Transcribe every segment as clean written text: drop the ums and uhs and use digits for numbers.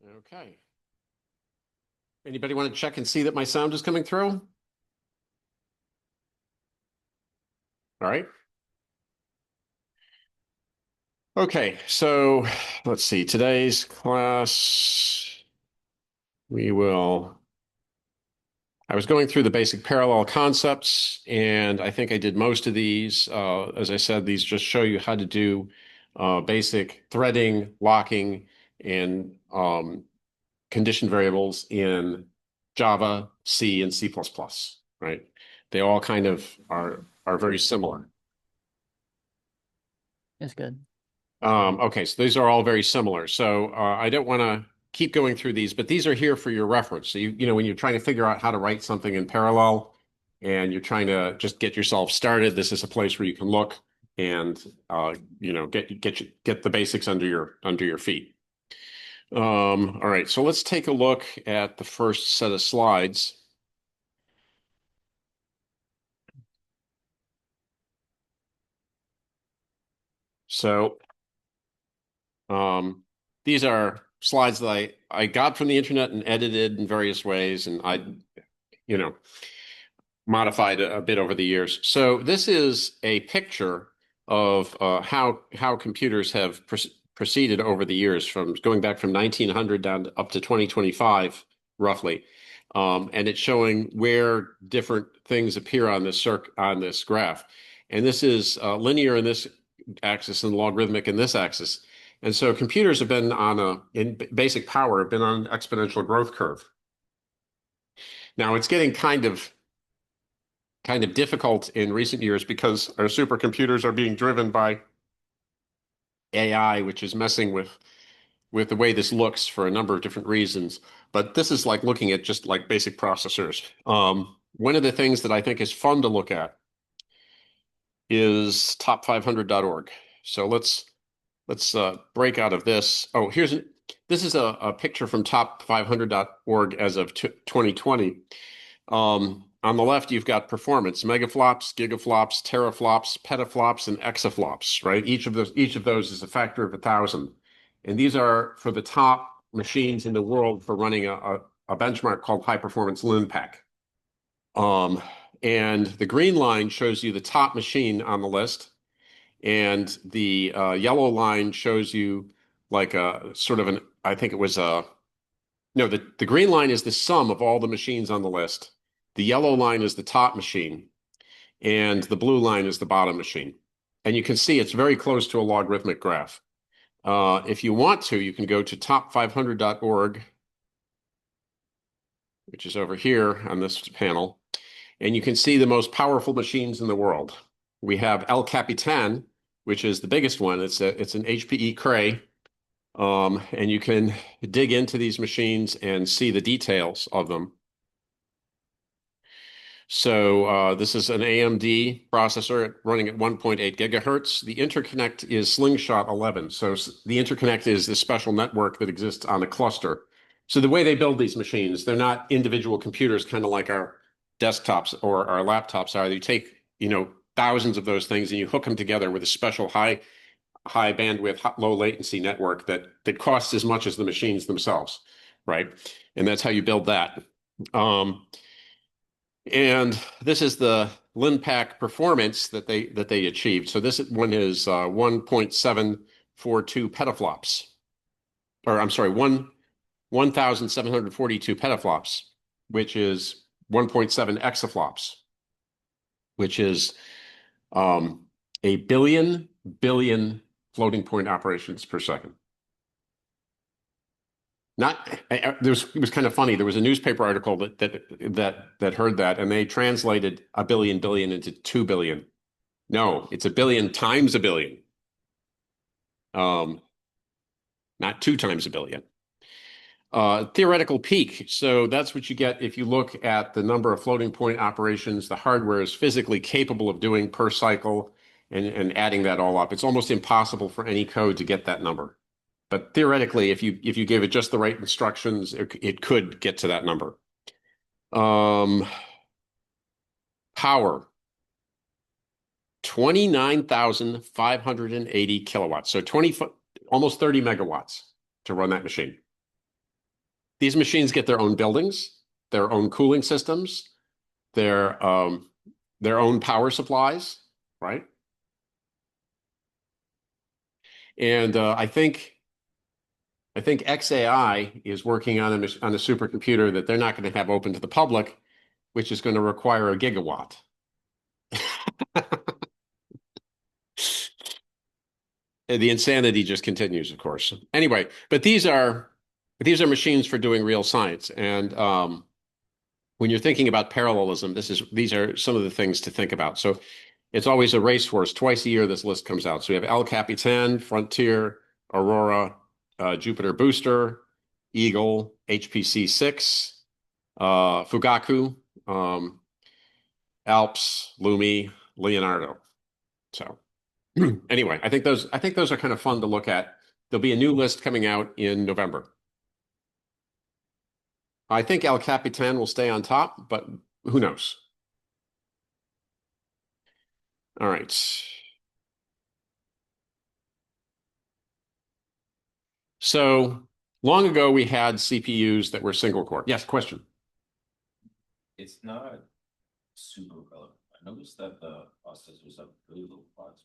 Okay. Anybody want to check and see that my sound is coming through? All right. Okay, so let's see. Today's class, we will. I was going through the basic parallel concepts, and I think I did most of these. As I said, these just show you how to do basic threading, locking, and condition variables in Java, C, and C++, right? They all kind of are very similar. That's good. Okay, so these are all very similar. So I don't want to keep going through these, but these are here for your reference. So you know when you're trying to figure out how to write something in parallel, and you're trying to just get yourself started, this is a place where you can look and get the basics under your feet. All right, so let's take a look at the first set of slides. So these are slides that I got from the internet and edited in various ways, and I, you know, modified a bit over the years. So this is a picture of how computers have proceeded over the years, from going back from 1900 down up to 2025, roughly. And it's showing where different things appear on this graph. And this is linear in this axis and logarithmic in this axis. And so computers have been in basic power, have been on an exponential growth curve. Now it's getting kind of difficult in recent years because our supercomputers are being driven by AI, which is messing with the way this looks for a number of different reasons. But this is like looking at just like basic processors. One of the things that I think is fun to look at is top500.org. So let's break out of this. Oh, this is a picture from top500.org as of 2020. On the left, you've got performance, megaflops, gigaflops, teraflops, petaflops, and exaflops, right? Each of those is a factor of 1,000. And these are for the top machines in the world for running a benchmark called high performance LINPACK. And the green line shows you the top machine on the list. And the yellow line shows you like a sort of I think it was no, the green line is the sum of all the machines on the list. The yellow line is the top machine, and the blue line is the bottom machine. And you can see it's very close to a logarithmic graph. If you want to, you can go to top500.org, which is over here on this panel, and you can see the most powerful machines in the world. We have El Capitan, which is the biggest one. It's an HPE Cray. And you can dig into these machines and see the details of them. So this is an AMD processor running at 1.8 gigahertz. The interconnect is Slingshot 11. So the interconnect is this special network that exists on a cluster. So the way they build these machines, they're not individual computers, kind of like our desktops or our laptops are. You take, thousands of those things and you hook them together with a special high bandwidth, low latency network that costs as much as the machines themselves, right? And that's how you build that. And this is the LINPACK performance that they achieved. So this one is 1.742 petaflops, or I'm sorry, 1,742 petaflops, which is 1.7 exaflops, which is a billion floating point operations per second. It was kind of funny. There was a newspaper article that heard that, and they translated a billion into 2 billion. No, it's a billion times a billion. Not 2 times a billion. Theoretical peak. So that's what you get if you look at the number of floating point operations the hardware is physically capable of doing per cycle and adding that all up. It's almost impossible for any code to get that number. But theoretically, if you gave it just the right instructions, it could get to that number. Power, 29,580 kilowatts. So almost 30 megawatts to run that machine. These machines get their own buildings, their own cooling systems, their um, their own power supplies, right? And I think XAI is working on a supercomputer that they're not going to have open to the public, which is going to require a gigawatt. The insanity just continues, of course. Anyway, but these are machines for doing real science, and when you're thinking about parallelism, these are some of the things to think about. So it's always a racehorse. Twice a year, this list comes out. So we have El Capitan, Frontier, Aurora, Jupiter Booster, Eagle, HPC 6, Fugaku, um, Alps, Lumi, Leonardo. So anyway, I think those are kind of fun to look at. There'll be a new list coming out in November. I think El Capitan will stay on top, but who knows? All right. So long ago, we had CPUs that were single core. Yes, question. It's not super relevant. I noticed that the processors have really low clocks.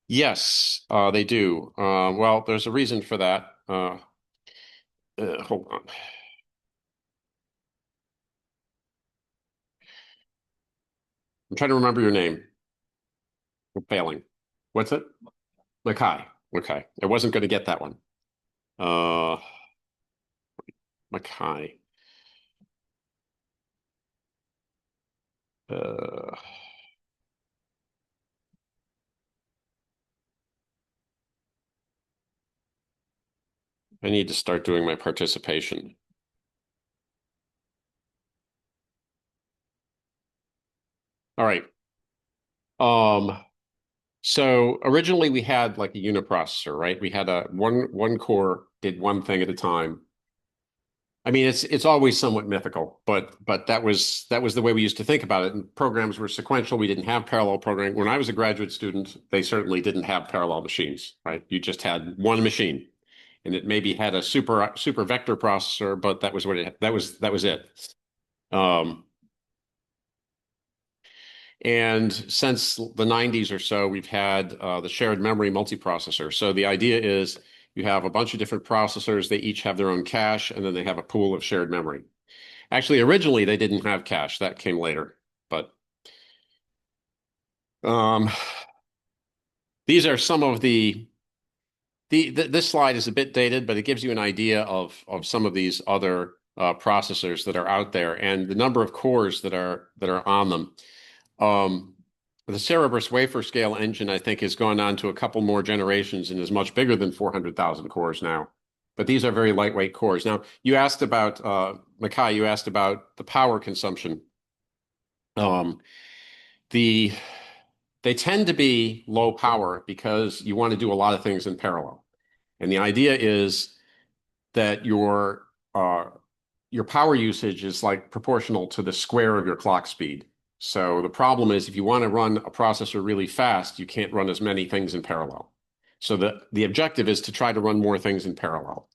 Yes, they do. Well, there's a reason for that. Hold on. I'm trying to remember your name. I'm failing. What's it? Mackay. Okay. I wasn't going to get that one. Uh, Mackay. Uh, I need to start doing my participation. All right. Um, so originally we had like a uniprocessor, right? We had a one core did one thing at a time. I mean, it's always somewhat mythical, but that was the way we used to think about it. And programs were sequential. We didn't have parallel programming. When I was a graduate student, they certainly didn't have parallel machines, right? You just had one machine, and it maybe had a super vector processor, but that was what it that was it. Um, and since the 90s or so, we've had the shared memory multiprocessor. So the idea is you have a bunch of different processors. They each have their own cache, and then they have a pool of shared memory. Actually, originally they didn't have cache. That came later. But um, these are some of this slide is a bit dated, but it gives you an idea of some of these other processors that are out there and the number of cores that are on them. Um, the Cerebrus wafer scale engine, I think, has gone on to a couple more generations and is much bigger than 400,000 cores now. But these are very lightweight cores. Now, you asked about Mackay, you asked about the power consumption. Um, the they tend to be low power because you want to do a lot of things in parallel. And the idea is that your power usage is like proportional to the square of your clock speed. So the problem is if you want to run a processor really fast, you can't run as many things in parallel. So the objective is to try to run more things in parallel.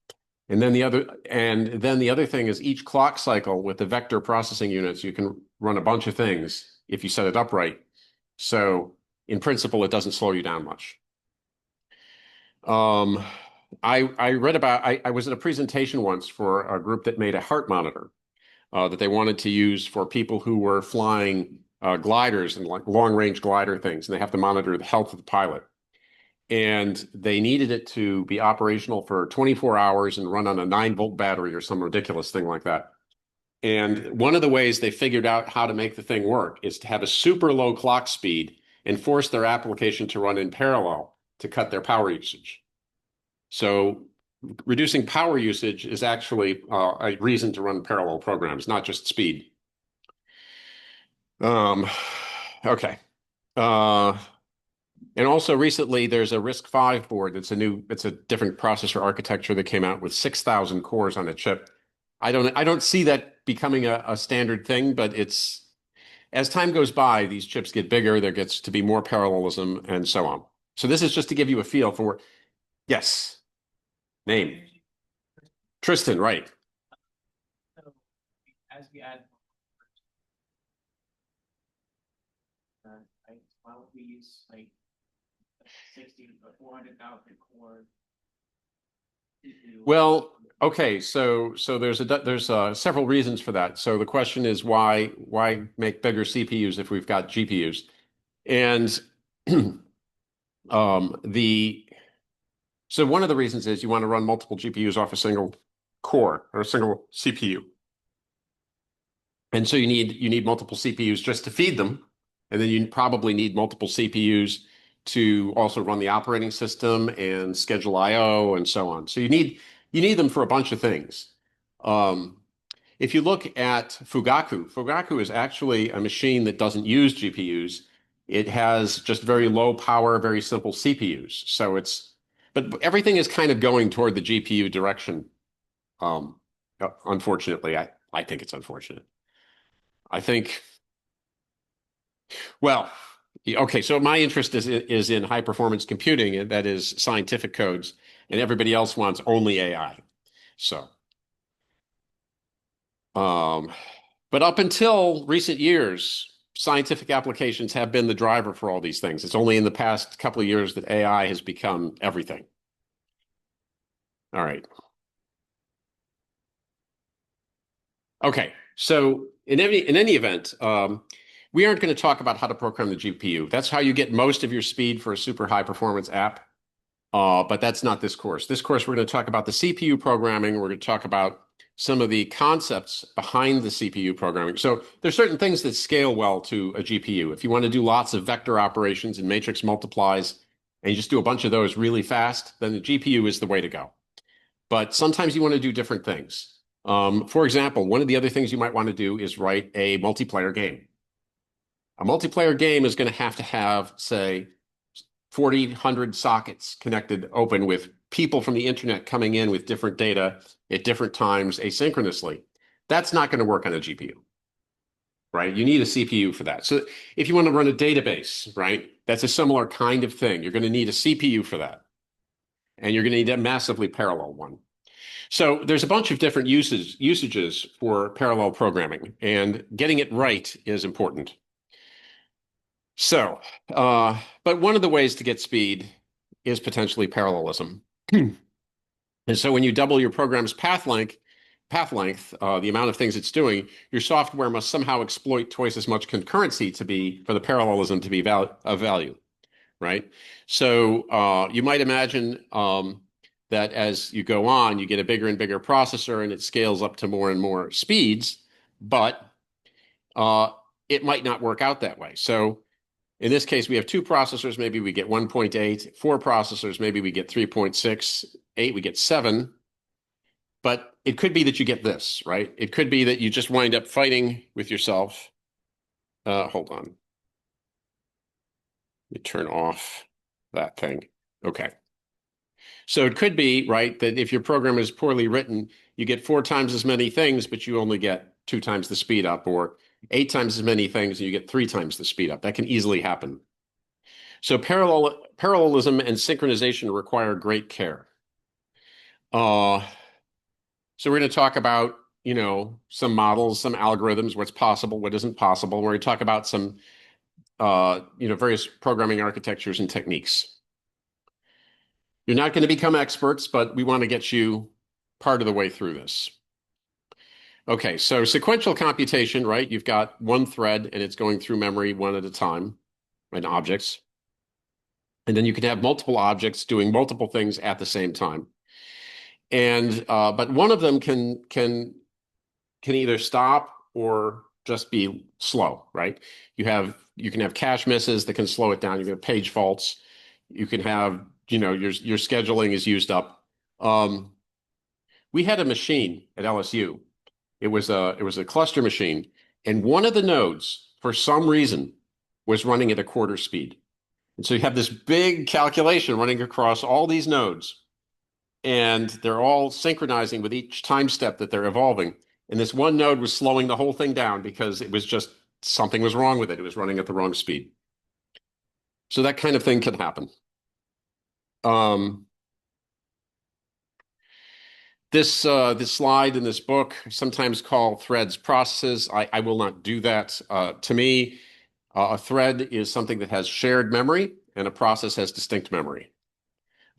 And then the other thing is each clock cycle with the vector processing units, you can run a bunch of things if you set it up right. So in principle, it doesn't slow you down much. Um, I read about I was at a presentation once for a group that made a heart monitor that they wanted to use for people who were flying gliders and like long range glider things, and they have to monitor the health of the pilot. And they needed it to be operational for 24 hours and run on a 9-volt battery or some ridiculous thing like that. And one of the ways they figured out how to make the thing work is to have a super low clock speed and force their application to run in parallel to cut their power usage. So reducing power usage is actually a reason to run parallel programs, not just speed. Um, okay. Uh, and also recently there's a RISC-V board. It's a different processor architecture that came out with 6,000 cores on a chip. I don't see that becoming a standard thing, but as time goes by, these chips get bigger, there gets to be more parallelism and so on. So this is just to give you a feel for, yes, name. Tristan, right. as we add, like, why would we use like 60 or 400,000 core? Well, okay, so there's several reasons for that. So the question is why make bigger CPUs if we've got GPUs? And the so one of the reasons is you want to run multiple GPUs off a single core or a single CPU. And so you need multiple CPUs just to feed them, and then you probably need multiple CPUs to also run the operating system and schedule I/O and so on. So you need them for a bunch of things. Um, if you look at Fugaku is actually a machine that doesn't use GPUs. It has just very low power, very simple CPUs. But everything is kind of going toward the GPU direction. Um, Unfortunately, I think it's unfortunate. I think, well, okay, so my interest is in high performance computing, and that is scientific codes, and everybody else wants only AI. So, um, but up until recent years, scientific applications have been the driver for all these things. It's only in the past couple of years that AI has become everything. All right. Okay. So in any event, we aren't going to talk about how to program the GPU. That's how you get most of your speed for a super high performance app. But that's not this course. This course, we're going to talk about the CPU programming. We're going to talk about some of the concepts behind the CPU programming. So there's certain things that scale well to a GPU. If you want to do lots of vector operations and matrix multiplies, and you just do a bunch of those really fast, then the GPU is the way to go. But sometimes you want to do different things. For example, one of the other things you might want to do is write a multiplayer game. A multiplayer game is going to have, say, 4,000 sockets connected open with people from the internet coming in with different data at different times asynchronously. That's not going to work on a GPU, right? You need a CPU for that. So if you want to run a database, right, that's a similar kind of thing. You're going to need a CPU for that. And you're going to need a massively parallel one. So there's a bunch of different usages for parallel programming, and getting it right is important. So, but one of the ways to get speed is potentially parallelism. And so when you double your program's path length, the amount of things it's doing, your software must somehow exploit twice as much concurrency for the parallelism to be of value, right? So you might imagine that as you go on, you get a bigger and bigger processor, and it scales up to more and more speeds, but uh, it might not work out that way. So in this case, we have two processors, maybe we get 1.8, four processors, maybe we get 3.6, eight, we get 7. But it could be that you get this, right? It could be that you just wind up fighting with yourself. Hold on. Let me turn off that thing. Okay. So it could be, right, that if your program is poorly written, you get 4 times as many things, but you only get 2 times the speed up, or 8 times as many things and you get 3 times the speed up. That can easily happen. So parallelism and synchronization require great care. So we're going to talk about, some models, some algorithms, what's possible, what isn't possible. We're going to talk about some, various programming architectures and techniques. You're not going to become experts, but we want to get you part of the way through this. Okay, so sequential computation, right? You've got one thread and it's going through memory one at a time, and objects. And then you can have multiple objects doing multiple things at the same time. And but one of them can either stop or just be slow, right? You can have cache misses that can slow it down. You can have page faults. You can have, your scheduling is used up. We had a machine at LSU. It was a cluster machine, and one of the nodes, for some reason, was running at a quarter speed. And so you have this big calculation running across all these nodes, and they're all synchronizing with each time step that they're evolving. And this one node was slowing the whole thing down because it was just something was wrong with it. It was running at the wrong speed. So that kind of thing can happen. This slide in this book, sometimes called threads processes. I will not do that. To me, a thread is something that has shared memory, and a process has distinct memory.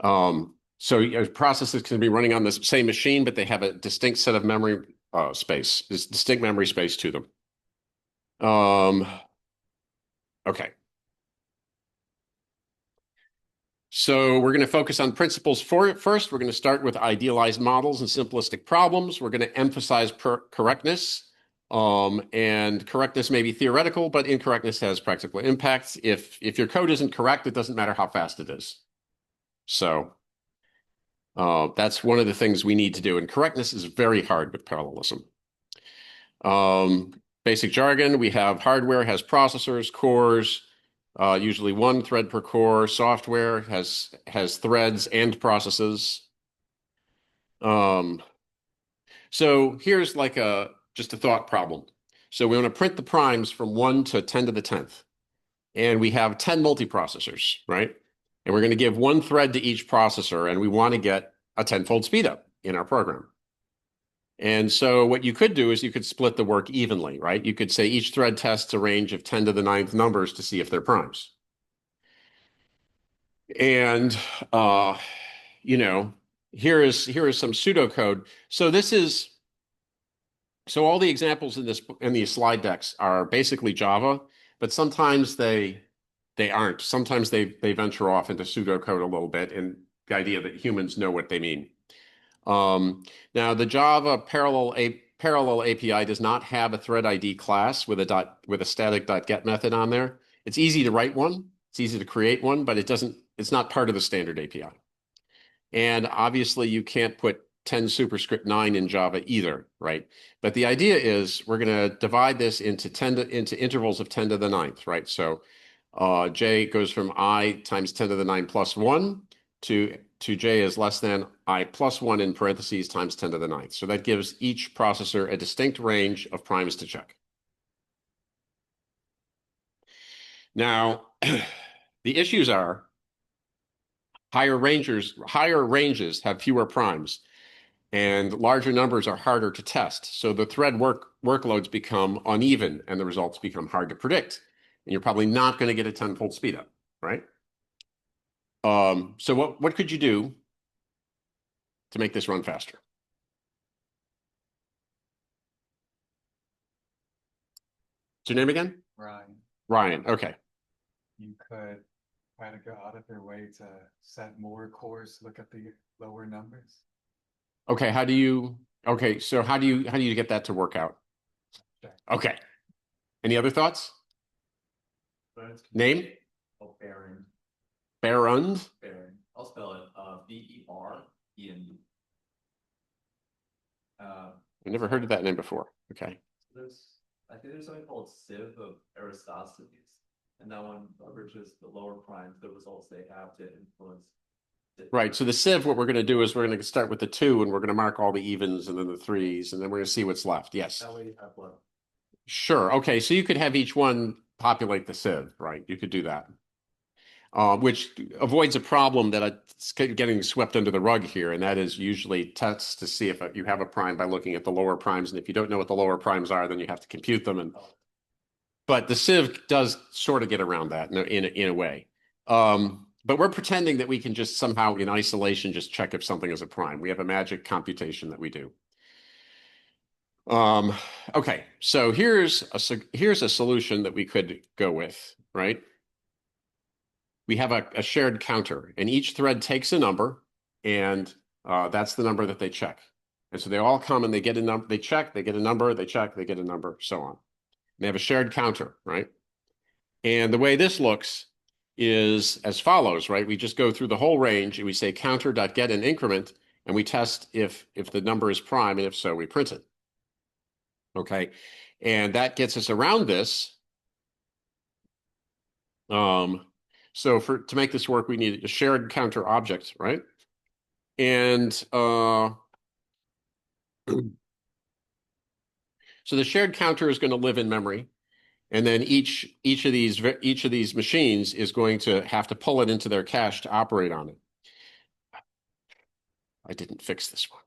So processes can be running on the same machine, but they have a distinct set of memory space, this distinct memory space to them. Okay. So we're going to focus on principles for it first. We're going to start with idealized models and simplistic problems. We're going to emphasize correctness. And correctness may be theoretical, but incorrectness has practical impacts. If your code isn't correct, it doesn't matter how fast it is. So that's one of the things we need to do. And correctness is very hard with parallelism. Basic jargon, we have hardware has processors, cores, usually one thread per core. Software has threads and processes. So here's like just a thought problem. So we want to print the primes from 1 to 10 to the 10th. And we have 10 multiprocessors, right? And we're going to give one thread to each processor, and we want to get a 10-fold speedup in our program. And so what you could do is you could split the work evenly, right? You could say each thread tests a range of 10 to the 9th numbers to see if they're primes. And here is some pseudocode. So all the examples in these slide decks are basically Java, but sometimes they aren't. Sometimes they venture off into pseudocode a little bit, and the idea that humans know what they mean. Now the Java parallel API does not have a thread ID class with a static .get method on there. It's easy to write one. It's easy to create one, but it's not part of the standard API. And obviously you can't put 10 superscript 9 in Java either, right? But the idea is we're going to divide this into intervals of 10 to the 9th, right? So j goes from I times 10 to the 9 plus 1 to j is less than I plus 1 in parentheses times 10 to the 9th. So that gives each processor a distinct range of primes to check. Now, the issues are higher ranges have fewer primes, and larger numbers are harder to test. So the thread workloads become uneven, and the results become hard to predict. And you're probably not going to get a 10-fold speedup, right? So what could you do to make this run faster? What's your name again? Ryan, Ryan. Okay. you could try to go out of your way to set more cores, look at the lower numbers. Okay. So how do you get that to work out? Okay. Okay. Any other thoughts? Name? Oh, Baron. Barund? Baron. I'll spell it, B-E-R-E-N-D. I never heard of that name before. Okay. I think there's something called Civ of Aristophanes, and that one leverages the lower primes, the results they have to influence. Right. So the sieve, what we're going to do is we're going to start with the 2, and we're going to mark all the evens and then the 3s, and then we're going to see what's left. Yes. That way you have what? Sure. Okay. So you could have each one populate the sieve, right? You could do that. Which avoids a problem that it's getting swept under the rug here, and that is usually tests to see if you have a prime by looking at the lower primes, and if you don't know what the lower primes are, then you have to compute them. But the sieve does sort of get around that in a way. But we're pretending that we can just somehow, in isolation, just check if something is a prime. We have a magic computation that we do. Okay, so here's a solution that we could go with, right? We have a shared counter, and each thread takes a number, and that's the number that they check. And so they all come and they get a number, they check, they get a number, they check, they get a number, so on. And they have a shared counter, right? And the way this looks is as follows, right? We just go through the whole range and we say counter.get an increment, and we test if the number is prime, and if so, we print it. Okay, and that gets us around this. So to make this work, we need a shared counter object, right? And so the shared counter is going to live in memory, and then each of these machines is going to have to pull it into their cache to operate on it. I didn't fix this one.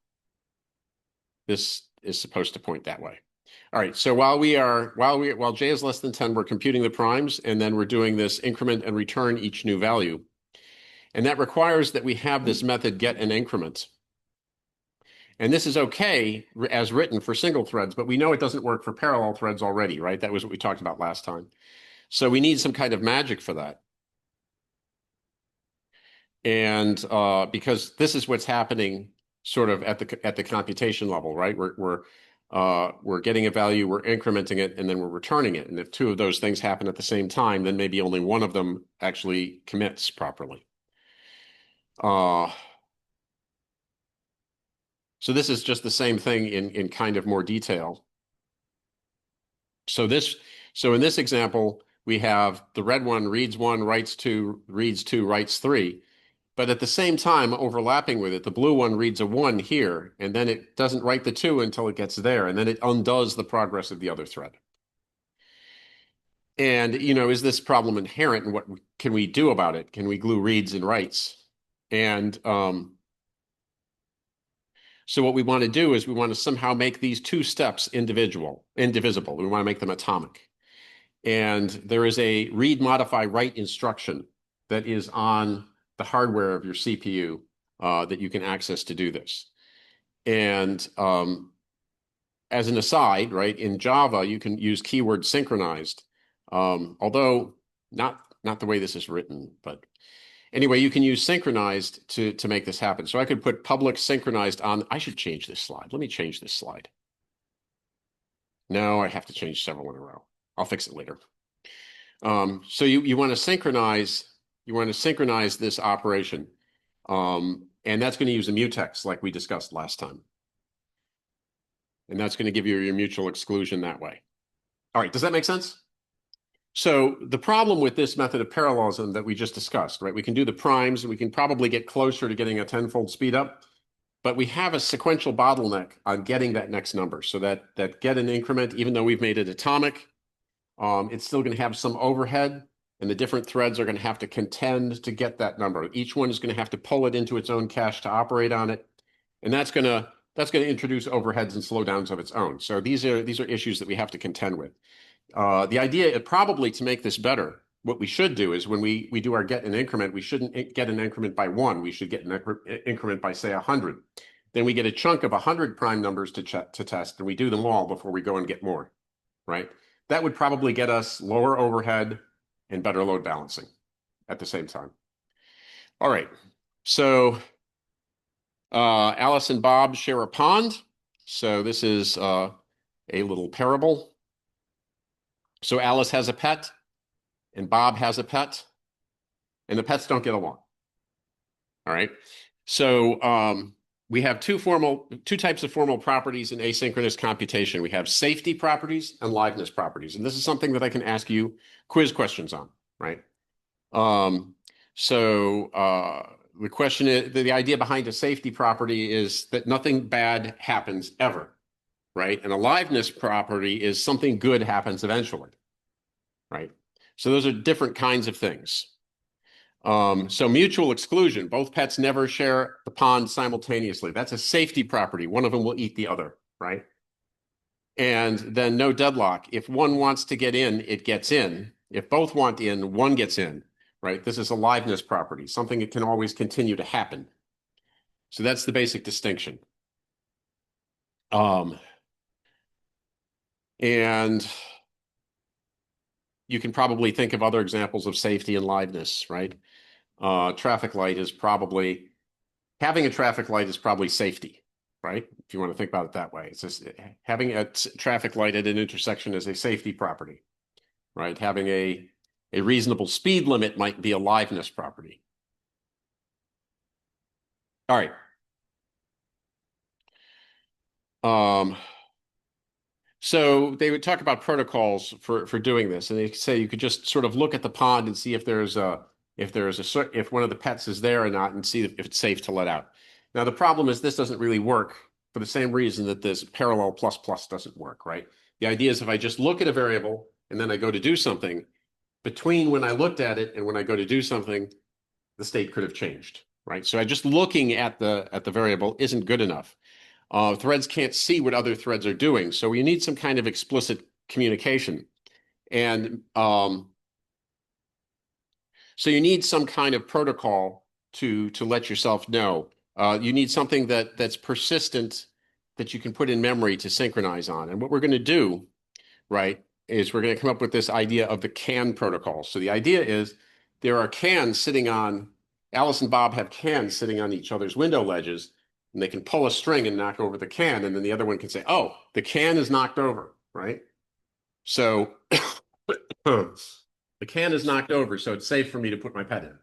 this is supposed to point that way. All right, so while j is less than 10, we're computing the primes, and then we're doing this increment and return each new value. And that requires that we have this method get an increment. And this is okay as written for single threads, but we know it doesn't work for parallel threads already, right? That was what we talked about last time. So we need some kind of magic for that. And because this is what's happening sort of at the computation level, right? We're getting a value, we're incrementing it, and then we're returning it. And if two of those things happen at the same time, then maybe only one of them actually commits properly. So this is just the same thing in kind of more detail. So in this example, we have the red one reads 1, writes 2, reads 2, writes 3. But at the same time, overlapping with it, the blue one reads a 1 here, and then it doesn't write the 2 until it gets there, and then it undoes the progress of the other thread. And, is this problem inherent, and what can we do about it? Can we glue reads and writes? And so what we want to do is we want to somehow make these two steps indivisible. We want to make them atomic. And there is a read, modify, write instruction that is on the hardware of your CPU that you can access to do this. And as an aside, right, in Java, you can use keyword synchronized, although not the way this is written, but anyway, you can use synchronized to make this happen. So I could put public synchronized on. I should change this slide. Let me change this slide. No, I have to change several in a row. I'll fix it later. So you want to synchronize. You want to synchronize this operation, and that's going to use a mutex like we discussed last time. And that's going to give you your mutual exclusion that way. All right, does that make sense? So the problem with this method of parallelism that we just discussed, right? We can do the primes and we can probably get closer to getting a 10-fold speed up, but we have a sequential bottleneck on getting that next number. So that get an increment, even though we've made it atomic, it's still going to have some overhead, and the different threads are going to have to contend to get that number. Each one is going to have to pull it into its own cache to operate on it, and that's going to introduce overheads and slowdowns of its own. So these are issues that we have to contend with. The idea probably to make this better, what we should do is when we do our get an increment, we shouldn't get an increment by 1. We should get an increment by, say, 100. Then we get a chunk of 100 prime numbers to test, and we do them all before we go and get more, right? That would probably get us lower overhead and better load balancing at the same time. All right, so Alice and Bob share a pond. So this is a little parable. So Alice has a pet, and Bob has a pet, and the pets don't get along. All right. So we have two types of formal properties in asynchronous computation. We have safety properties and liveness properties. And this is something that I can ask you quiz questions on, right? The question is, the idea behind a safety property is that nothing bad happens ever, right? And a liveness property is something good happens eventually, right? So those are different kinds of things. So mutual exclusion, both pets never share the pond simultaneously. That's a safety property. One of them will eat the other, right? And then no deadlock. If one wants to get in, it gets in. If both want in, one gets in, right? This is a liveness property, something that can always continue to happen. So that's the basic distinction. And you can probably think of other examples of safety and liveness, right? Traffic light is probably, having a traffic light is probably safety, right? If you want to think about it that way. It's just having a traffic light at an intersection is a safety property, right? Having a reasonable speed limit might be a liveness property. All right. So they would talk about protocols for doing this, and they say you could just sort of look at the pond and see if if one of the pets is there or not, and see if it's safe to let out. Now the problem is this doesn't really work for the same reason that this parallel plus plus doesn't work, right? The idea is if I just look at a variable and then I go to do something, between when I looked at it and when I go to do something, the state could have changed, right? So just looking at the variable isn't good enough. Threads can't see what other threads are doing. So you need some kind of explicit communication. And so you need some kind of protocol to let yourself know. You need something that's persistent that you can put in memory to synchronize on. And what we're going to do, right, is we're going to come up with this idea of the CAN protocol. So the idea is there are cans sitting on, Alice and Bob have cans sitting on each other's window ledges, and they can pull a string and knock over the can, and then the other one can say, oh, the can is knocked over, right? So the can is knocked over, so it's safe for me to put my pet in.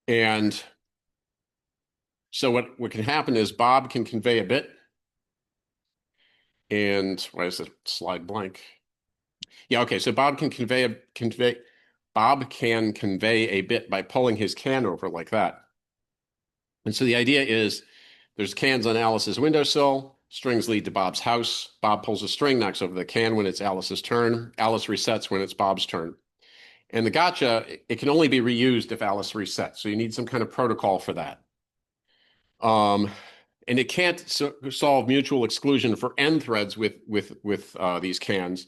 And so what can happen is Bob can convey a bit. And why is the slide blank? Yeah, okay. So Bob can convey a bit by pulling his can over like that. And so the idea is there's cans on Alice's windowsill, strings lead to Bob's house. Bob pulls a string, knocks over the can when it's Alice's turn. Alice resets when it's Bob's turn. And the gotcha, it can only be reused if Alice resets. So you need some kind of protocol for that. And it can't solve mutual exclusion for n threads with these cans,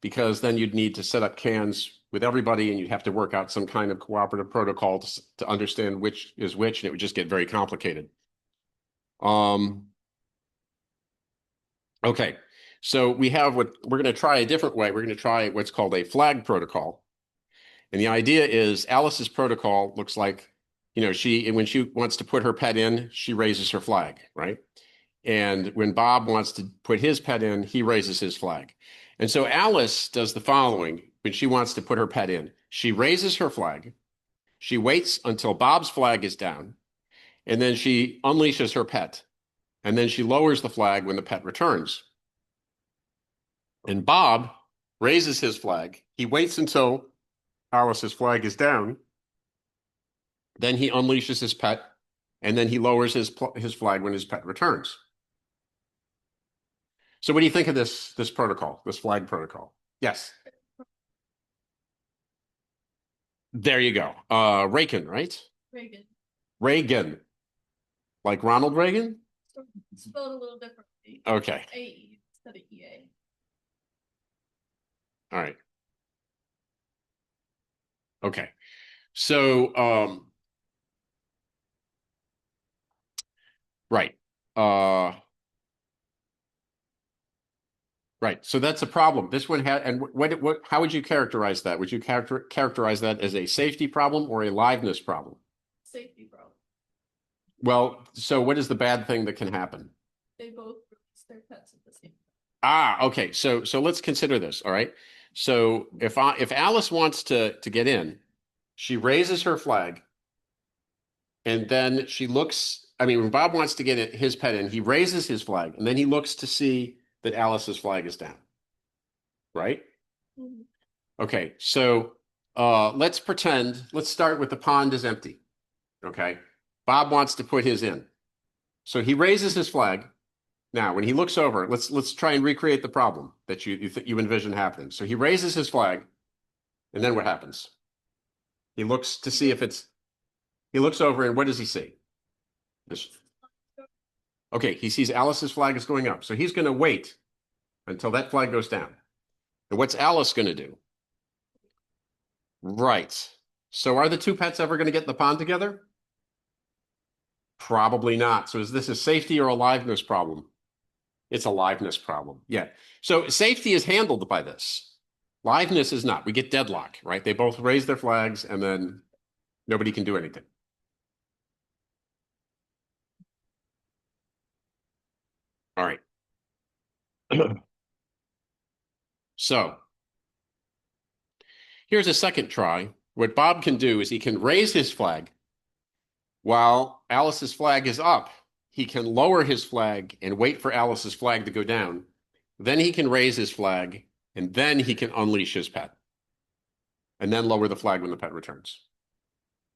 because then you'd need to set up cans with everybody, and you'd have to work out some kind of cooperative protocol to understand which is which, and it would just get very complicated. Okay, so we have we're going to try a different way. We're going to try what's called a flag protocol. And the idea is Alice's protocol looks like, when she wants to put her pet in, she raises her flag, right? And when Bob wants to put his pet in, he raises his flag. And so Alice does the following when she wants to put her pet in. She raises her flag. She waits until Bob's flag is down, and then she unleashes her pet. And then she lowers the flag when the pet returns. And Bob raises his flag. He waits until Alice's flag is down. Then he unleashes his pet, and then he lowers his flag when his pet returns. So what do you think of this protocol, this flag protocol? Yes. There you go. Reagan, right? Reagan. Reagan. Like Ronald Reagan? Spelled a little differently. Okay. A instead of EA. All right. Okay. So, right. Right. So that's a problem. This one had, and how would you characterize that? Would you characterize that as a safety problem or a liveness problem? Safety problem. Well, so what is the bad thing that can happen? They both release their pets at the same time. Ah, okay. So let's consider this. All right. So if Alice wants to get in, she raises her flag, and then she looks. I mean, when Bob wants to get his pet in, he raises his flag, and then he looks to see that Alice's flag is down. Right? Mm-hmm. Okay. So let's start with the pond is empty. Okay. Bob wants to put his in. So he raises his flag. Now, when he looks over, let's try and recreate the problem that you envision happening. So he raises his flag, and then what happens? He looks to see he looks over, and what does he see? Okay, he sees Alice's flag is going up. So he's going to wait until that flag goes down. And what's Alice going to do? Right. So are the two pets ever going to get in the pond together? Probably not. So is this a safety or a liveness problem? It's a liveness problem. Yeah. So safety is handled by this. Liveness is not. We get deadlock, right? They both raise their flags, and then nobody can do anything. All right. So here's a second try. What Bob can do is he can raise his flag while Alice's flag is up. He can lower his flag and wait for Alice's flag to go down. Then he can raise his flag, and then he can unleash his pet. And then lower the flag when the pet returns.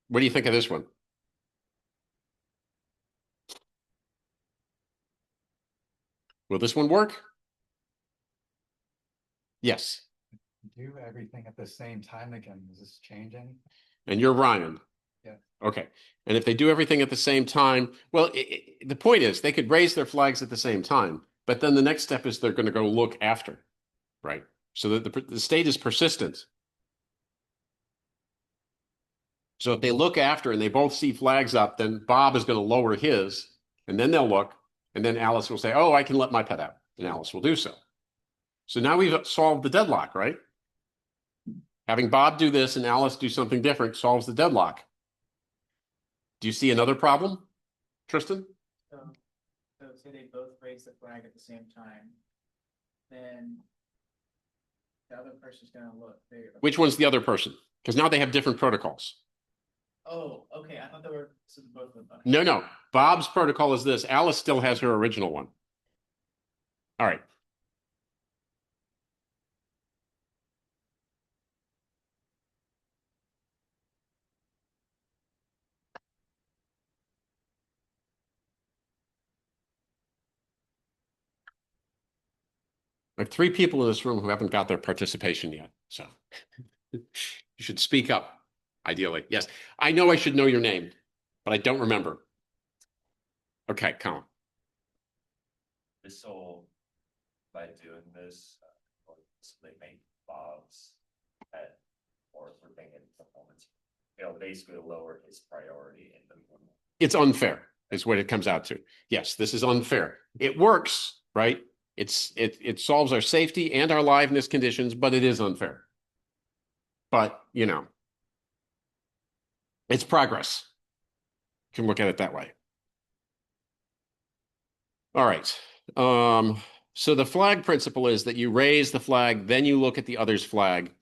What do you think of this one? Will this one work? Yes. Do everything at the same time again. Does this change anything? And you're Ryan. Yeah. Okay. And if they do everything at the same time, well, the point is they could raise their flags at the same time, but then the next step is they're going to go look after, right? So that the state is persistent. So if they look after and they both see flags up, then Bob is going to lower his, and then they'll look, and then Alice will say, "Oh, I can let my pet out," and Alice will do so. So now we've solved the deadlock, right? Having Bob do this and Alice do something different solves the deadlock. Do you see another problem, Tristan? So say they both raise the flag at the same time, then the other person's gonna look. Which one's the other person? Because now they have different protocols. Oh, okay, I thought they were, so both of them. No, no. Bob's protocol is this. Alice still has her original one. All right. I have 3 people in this room who haven't got their participation yet. So you should speak up, ideally. Yes. I know I should know your name, but I don't remember. Okay, Colin. This whole, by doing this, they make Bob's at or for thinking performance, basically lower his priority in the. It's unfair, is what it comes out to. Yes, this is unfair. It works, right? It solves our safety and our liveness conditions, but it is unfair. But, it's progress. You can look at it that way. All right. So the flag principle is that you raise the flag, then you look at the other's flag.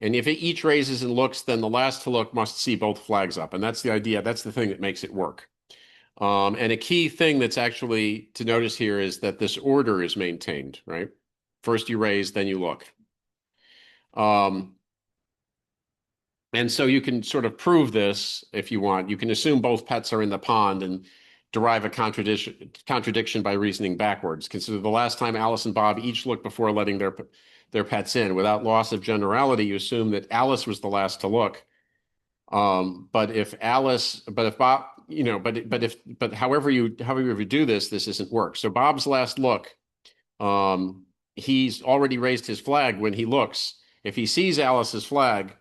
And if it each raises and looks, then the last to look must see both flags up. And that's the idea. That's the thing that makes it work. And a key thing that's actually to notice here is that this order is maintained, right? First you raise, then you look. And so you can sort of prove this if you want. You can assume both pets are in the pond and derive a contradiction by reasoning backwards. Consider the last time Alice and Bob each looked before letting their pets in. Without loss of generality, you assume that Alice was the last to look. But if Bob, but however you do this isn't work. So Bob's last look, he's already raised his flag when he looks. If he sees Alice's flag,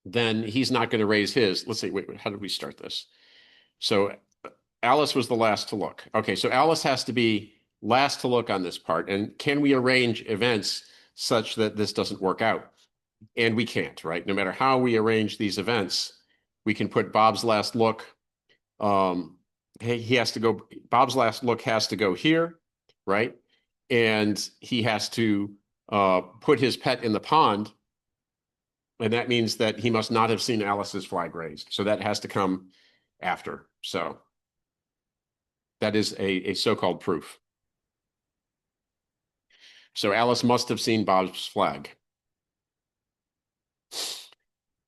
then he's not going to raise his. Let's see, wait, how did we start this? So Alice was the last to look. Okay, so Alice has to be last to look on this part. And can we arrange events such that this doesn't work out? And we can't, right? No matter how we arrange these events, we can put Bob's last look. He has to go, Bob's last look has to go here, right? And he has to put his pet in the pond. And that means that he must not have seen Alice's flag raised. So that has to come after. So that is a so-called proof. So Alice must have seen Bob's flag.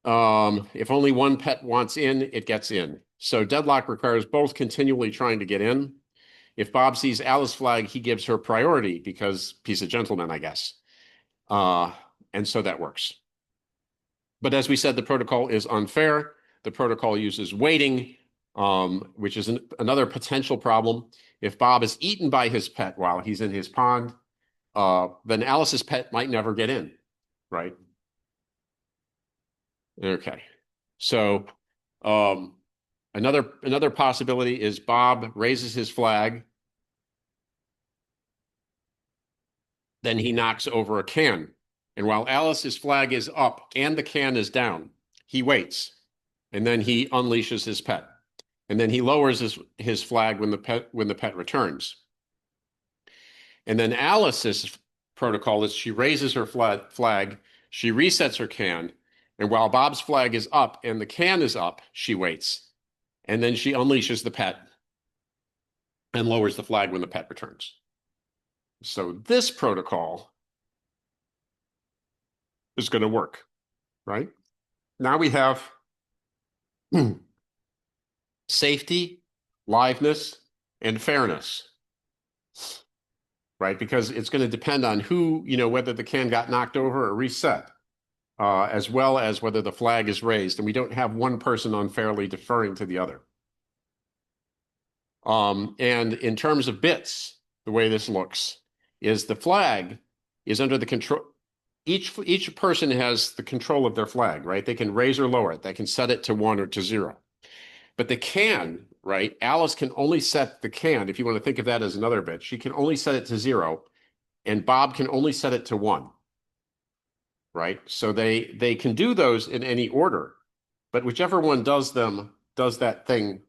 If only one pet wants in, it gets in. So deadlock requires both continually trying to get in. If Bob sees Alice's flag, he gives her priority because he's a gentleman, I guess. And so that works. But as we said, the protocol is unfair. The protocol uses waiting, which is another potential problem. If Bob is eaten by his pet while he's in his pond, then Alice's pet might never get in, right? Okay. So another possibility is Bob raises his flag, then he knocks over a can. And while Alice's flag is up and the can is down, he waits. And then he unleashes his pet. And then he lowers his flag when the pet returns. And then Alice's protocol is she raises her flag, she resets her can, and while Bob's flag is up and the can is up, she waits. And then she unleashes the pet and lowers the flag when the pet returns. So this protocol is going to work, right? Now we have safety, liveness, and fairness, right? Because it's going to depend on who, whether the can got knocked over or reset. as well as whether the flag is raised, and we don't have one person unfairly deferring to the other. And in terms of bits, the way this looks is the flag is under the control. Each person has the control of their flag, right? They can raise or lower it. They can set it to 1 or to 0. But the can, right? Alice can only set the can, if you want to think of that as another bit, she can only set it to 0, and Bob can only set it to 1, right? So they can do those in any order, but whichever one does that thing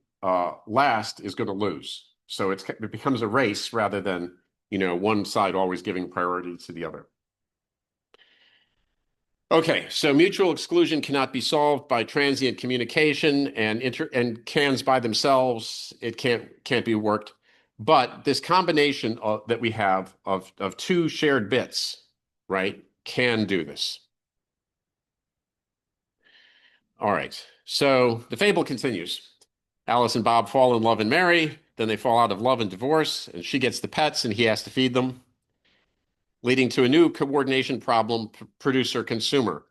last is going to lose. So it becomes a race rather than, one side always giving priority to the other. Okay, so mutual exclusion cannot be solved by transient communication and cans by themselves. It can't be worked. But this combination that we have of two shared bits, right, can do this. All right, so the fable continues. Alice and Bob fall in love and marry. Then they fall out of love and divorce, and she gets the pets and he has to feed them, leading to a new coordination problem, producer-consumer.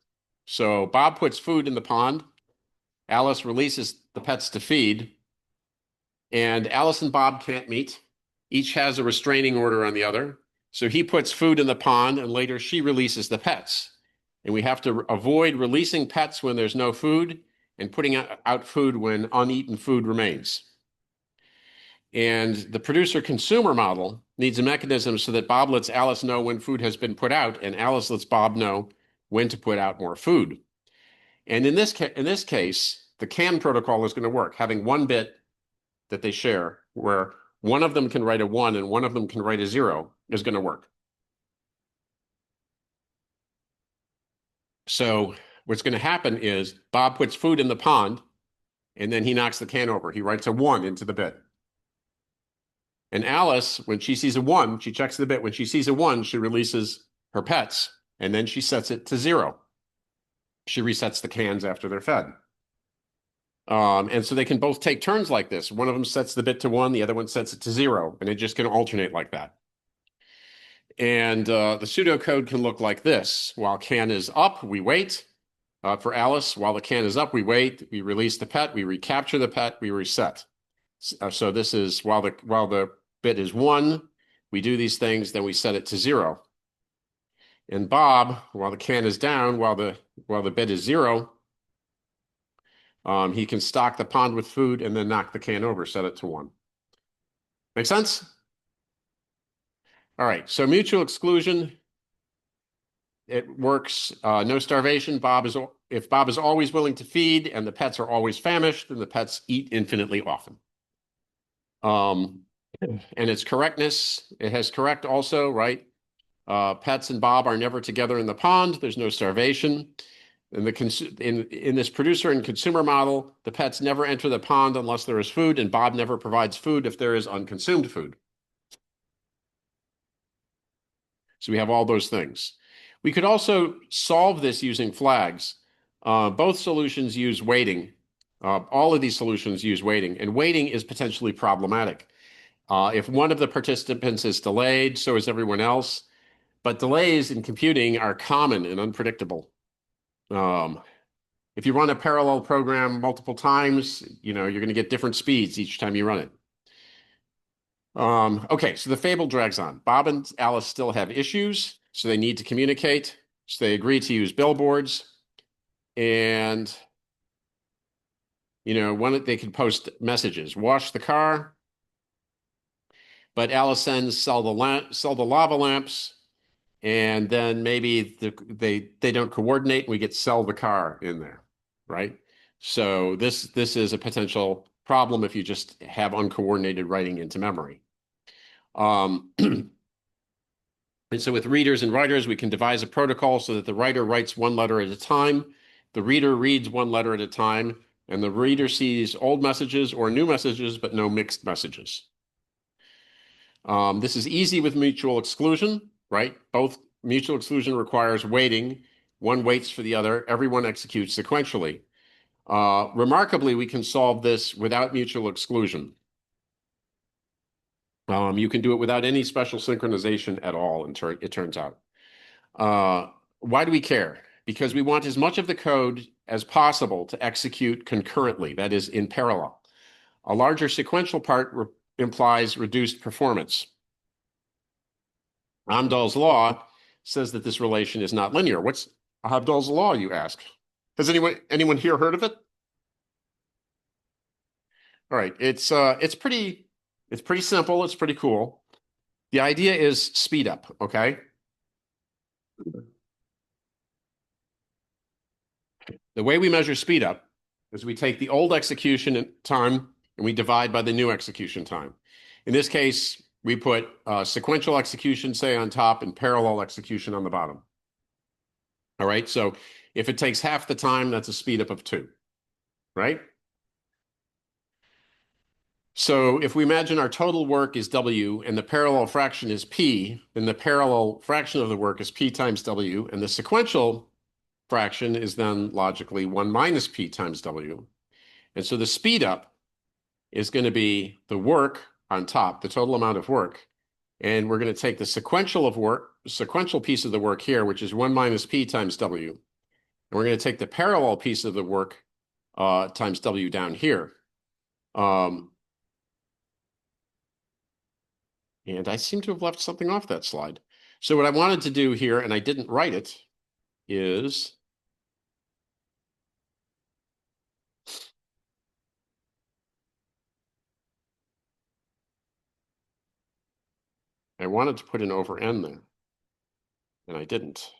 So Bob puts food in the pond. Alice releases the pets to feed. And Alice and Bob can't meet. Each has a restraining order on the other. So he puts food in the pond, and later she releases the pets. And we have to avoid releasing pets when there's no food and putting out food when uneaten food remains. And the producer-consumer model needs a mechanism so that Bob lets Alice know when food has been put out, and Alice lets Bob know when to put out more food. And in this case, the CAN protocol is going to work, having one bit that they share, where one of them can write a 1 and one of them can write a 0, is going to work. So what's going to happen is Bob puts food in the pond, and then he knocks the can over. He writes a 1 into the bit. And Alice, when she sees a 1, she checks the bit. When she sees a 1, she releases her pets, and then she sets it to 0. She resets the cans after they're fed. And so they can both take turns like this. One of them sets the bit to 1, the other one sets it to 0, and it just can alternate like that. And the pseudocode can look like this. While can is up, we wait. For Alice, while the can is up, we wait. We release the pet, we recapture the pet, we reset. So this is while the bit is 1, we do these things, then we set it to 0. And Bob, while the can is down, while the bit is 0, he can stock the pond with food and then knock the can over, set it to 1. Make sense? All right, so mutual exclusion, it works. No starvation. If Bob is always willing to feed and the pets are always famished, then the pets eat infinitely often. And its correctness, it has correct also, right? Pets and Bob are never together in the pond. There's no starvation. In this producer and consumer model, the pets never enter the pond unless there is food, and Bob never provides food if there is unconsumed food. So we have all those things. We could also solve this using flags. Both solutions use waiting. All of these solutions use waiting, and waiting is potentially problematic. If one of the participants is delayed, so is everyone else. But delays in computing are common and unpredictable. If you run a parallel program multiple times, you're going to get different speeds each time you run it. Okay, so the fable drags on. Bob and Alice still have issues, so they need to communicate. So they agree to use billboards. And, they can post messages. Wash the car. But Alice sends sell the lava lamps. And then maybe they don't coordinate. We get sell the car in there, right? So this is a potential problem if you just have uncoordinated writing into memory. And so with readers and writers, we can devise a protocol so that the writer writes one letter at a time, the reader reads one letter at a time, and the reader sees old messages or new messages, but no mixed messages. This is easy with mutual exclusion, right? Both mutual exclusion requires waiting. One waits for the other. Everyone executes sequentially. Remarkably, we can solve this without mutual exclusion. You can do it without any special synchronization at all, it turns out. Why do we care? because we want as much of the code as possible to execute concurrently, that is, in parallel. A larger sequential part implies reduced performance. Amdahl's law says that this relation is not linear. What's Amdahl's law, you ask? Has anyone here heard of it? All right, it's pretty simple, it's pretty cool. The idea is speed up, okay? The way we measure speed up is we take the old execution time and we divide by the new execution time. In this case, we put sequential execution, say, on top and parallel execution on the bottom. All right, so if it takes half the time, that's a speed up of 2, right? So if we imagine our total work is W and the parallel fraction is P, then the parallel fraction of the work is P times W, and the sequential fraction is then logically 1 minus P times W. And so the speed up is going to be the work on top, the total amount of work. And we're going to take the sequential piece of the work here, which is 1 minus P times W. And we're going to take the parallel piece of the work times W down here. And I seem to have left something off that slide. So what I wanted to do here, and I didn't write it, is I wanted to put an over n there, and I didn't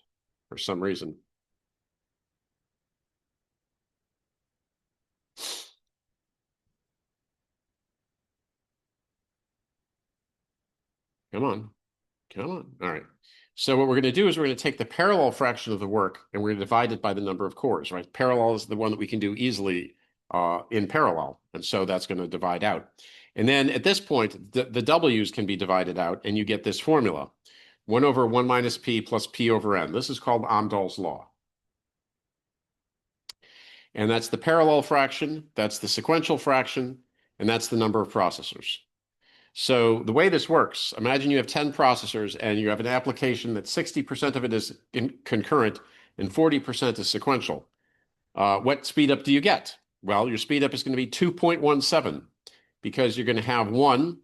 for some reason. Come on. Come on. All right. So what we're going to do is we're going to take the parallel fraction of the work and we're going to divide it by the number of cores, right? Parallel is the one that we can do easily in parallel. And so that's going to divide out. And then at this point, the W's can be divided out and you get this formula. 1 over 1 minus P plus P over N. This is called Amdahl's law. And that's the parallel fraction, that's the sequential fraction, and that's the number of processors. So the way this works, imagine you have 10 processors and you have an application that 60% of it is concurrent and 40% is sequential. What speed up do you get? Well, your speed up is going to be 2.17 because you're going to have 1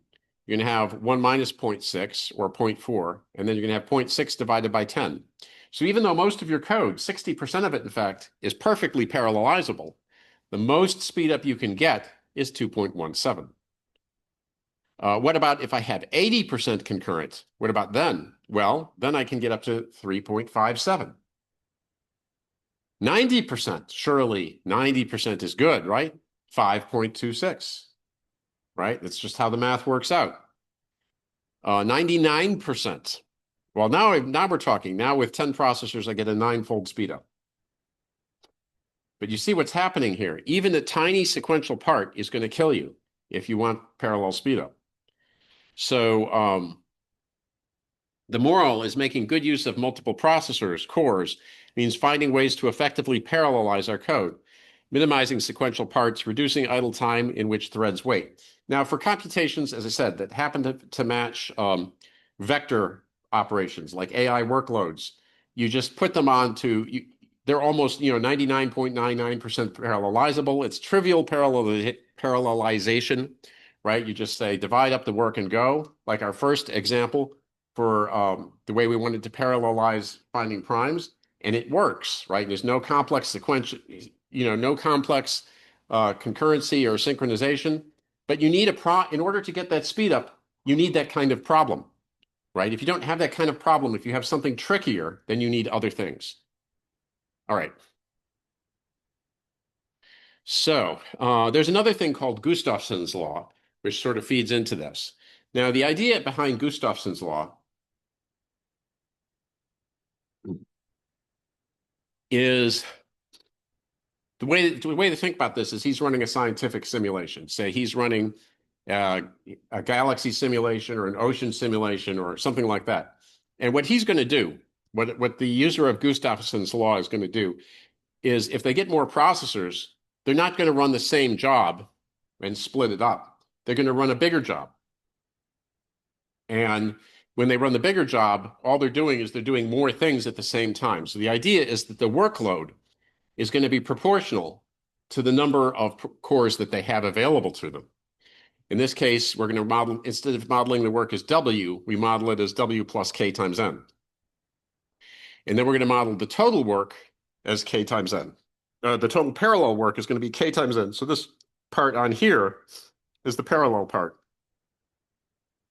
minus 0.6 or 0.4, and then you're going to have 0.6 divided by 10. So even though most of your code, 60% of it, in fact, is perfectly parallelizable, the most speed up you can get is 2.17. What about if I had 80% concurrent? What about then? Well, then I can get up to 3.57. 90%, surely 90% is good, right? 5.26, right? That's just how the math works out. 99%. Well, now we're talking. Now with 10 processors, I get a 9-fold speed up. But you see what's happening here. Even a tiny sequential part is going to kill you if you want parallel speed up. So the moral is making good use of multiple processors, cores, means finding ways to effectively parallelize our code, minimizing sequential parts, reducing idle time in which threads wait. Now, for computations, as I said, that happen to match vector operations like AI workloads, you just put them onto, they're almost 99.99% parallelizable. It's trivial parallelization, right? You just say divide up the work and go, like our first example for the way we wanted to parallelize finding primes, and it works, right? There's no complex sequential, no complex concurrency or synchronization, but you need in order to get that speed up, you need that kind of problem, right? If you don't have that kind of problem, if you have something trickier, then you need other things. All right. So there's another thing called Gustafson's law, which sort of feeds into this. Now, the idea behind Gustafson's law is the way to think about this is he's running a scientific simulation. Say he's running a galaxy simulation or an ocean simulation or something like that. And what he's going to do, what the user of Gustafson's law is going to do, is if they get more processors, they're not going to run the same job and split it up. They're going to run a bigger job. And when they run the bigger job, all they're doing is they're doing more things at the same time. So the idea is that the workload is going to be proportional to the number of cores that they have available to them. In this case, we're going to model, instead of modeling the work as W, we model it as W plus K times N. And then we're going to model the total work as K times N. The total parallel work is going to be K times N. So this part on here is the parallel part.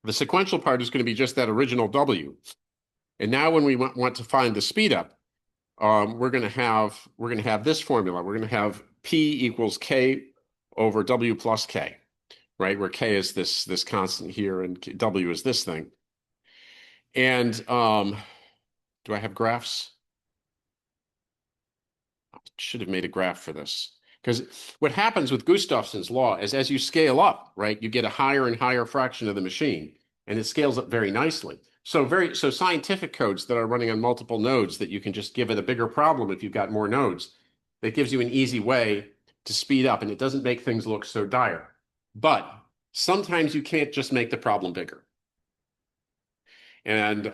The sequential part is going to be just that original W. And now when we want to find the speed up, we're going to have this formula. We're going to have P equals K over W plus K, right? Where K is this constant here and W is this thing. And do I have graphs? I should have made a graph for this. Because what happens with Gustafson's law is as you scale up, right, you get a higher and higher fraction of the machine, and it scales up very nicely. So scientific codes that are running on multiple nodes that you can just give it a bigger problem if you've got more nodes, that gives you an easy way to speed up, and it doesn't make things look so dire. But sometimes you can't just make the problem bigger. And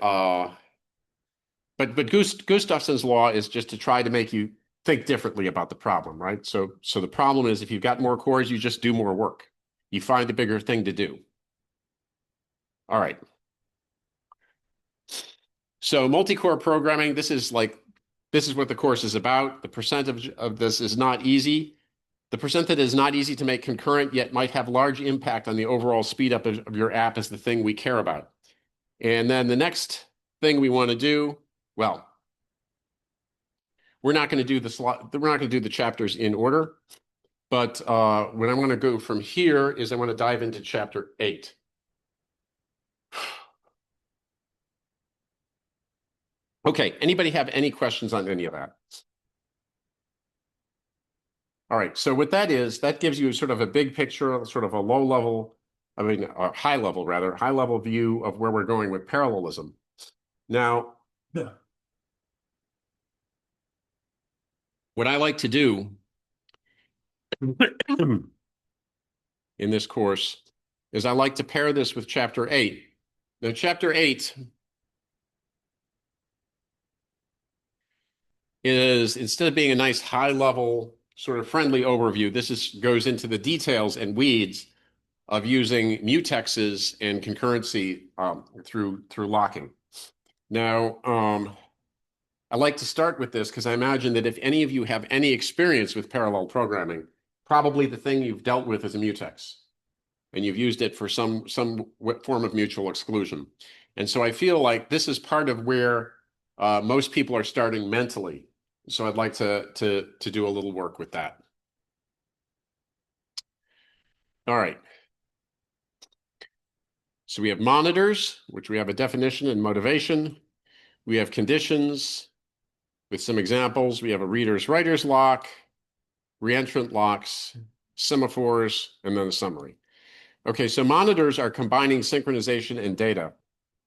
but Gustafson's law is just to try to make you think differently about the problem, right? So the problem is if you've got more cores, you just do more work. You find a bigger thing to do. All right. So multi-core programming, this is what the course is about. The percent of this is not easy. The percent that is not easy to make concurrent yet might have large impact on the overall speed up of your app is the thing we care about. And then the next thing we want to do, well, we're not going to do the chapters in order, but what I'm going to go from here is I want to dive into chapter 8. Okay, anybody have any questions on any of that? All right, so what that is, that gives you sort of a big picture, sort of a low level, or high level view of where we're going with parallelism. Now, what I like to do in this course is I like to pair this with chapter 8. Now, chapter 8 is, instead of being a nice high level sort of friendly overview, this goes into the details and weeds of using mutexes and concurrency through locking. Now, I like to start with this because I imagine that if any of you have any experience with parallel programming, probably the thing you've dealt with is a mutex, and you've used it for some form of mutual exclusion. And so I feel like this is part of where most people are starting mentally. So I'd like to do a little work with that. All right. So we have monitors, which we have a definition and motivation. We have conditions with some examples. We have a reader's-writer's lock, reentrant locks, semaphores, and then a summary. Okay, so monitors are combining synchronization and data.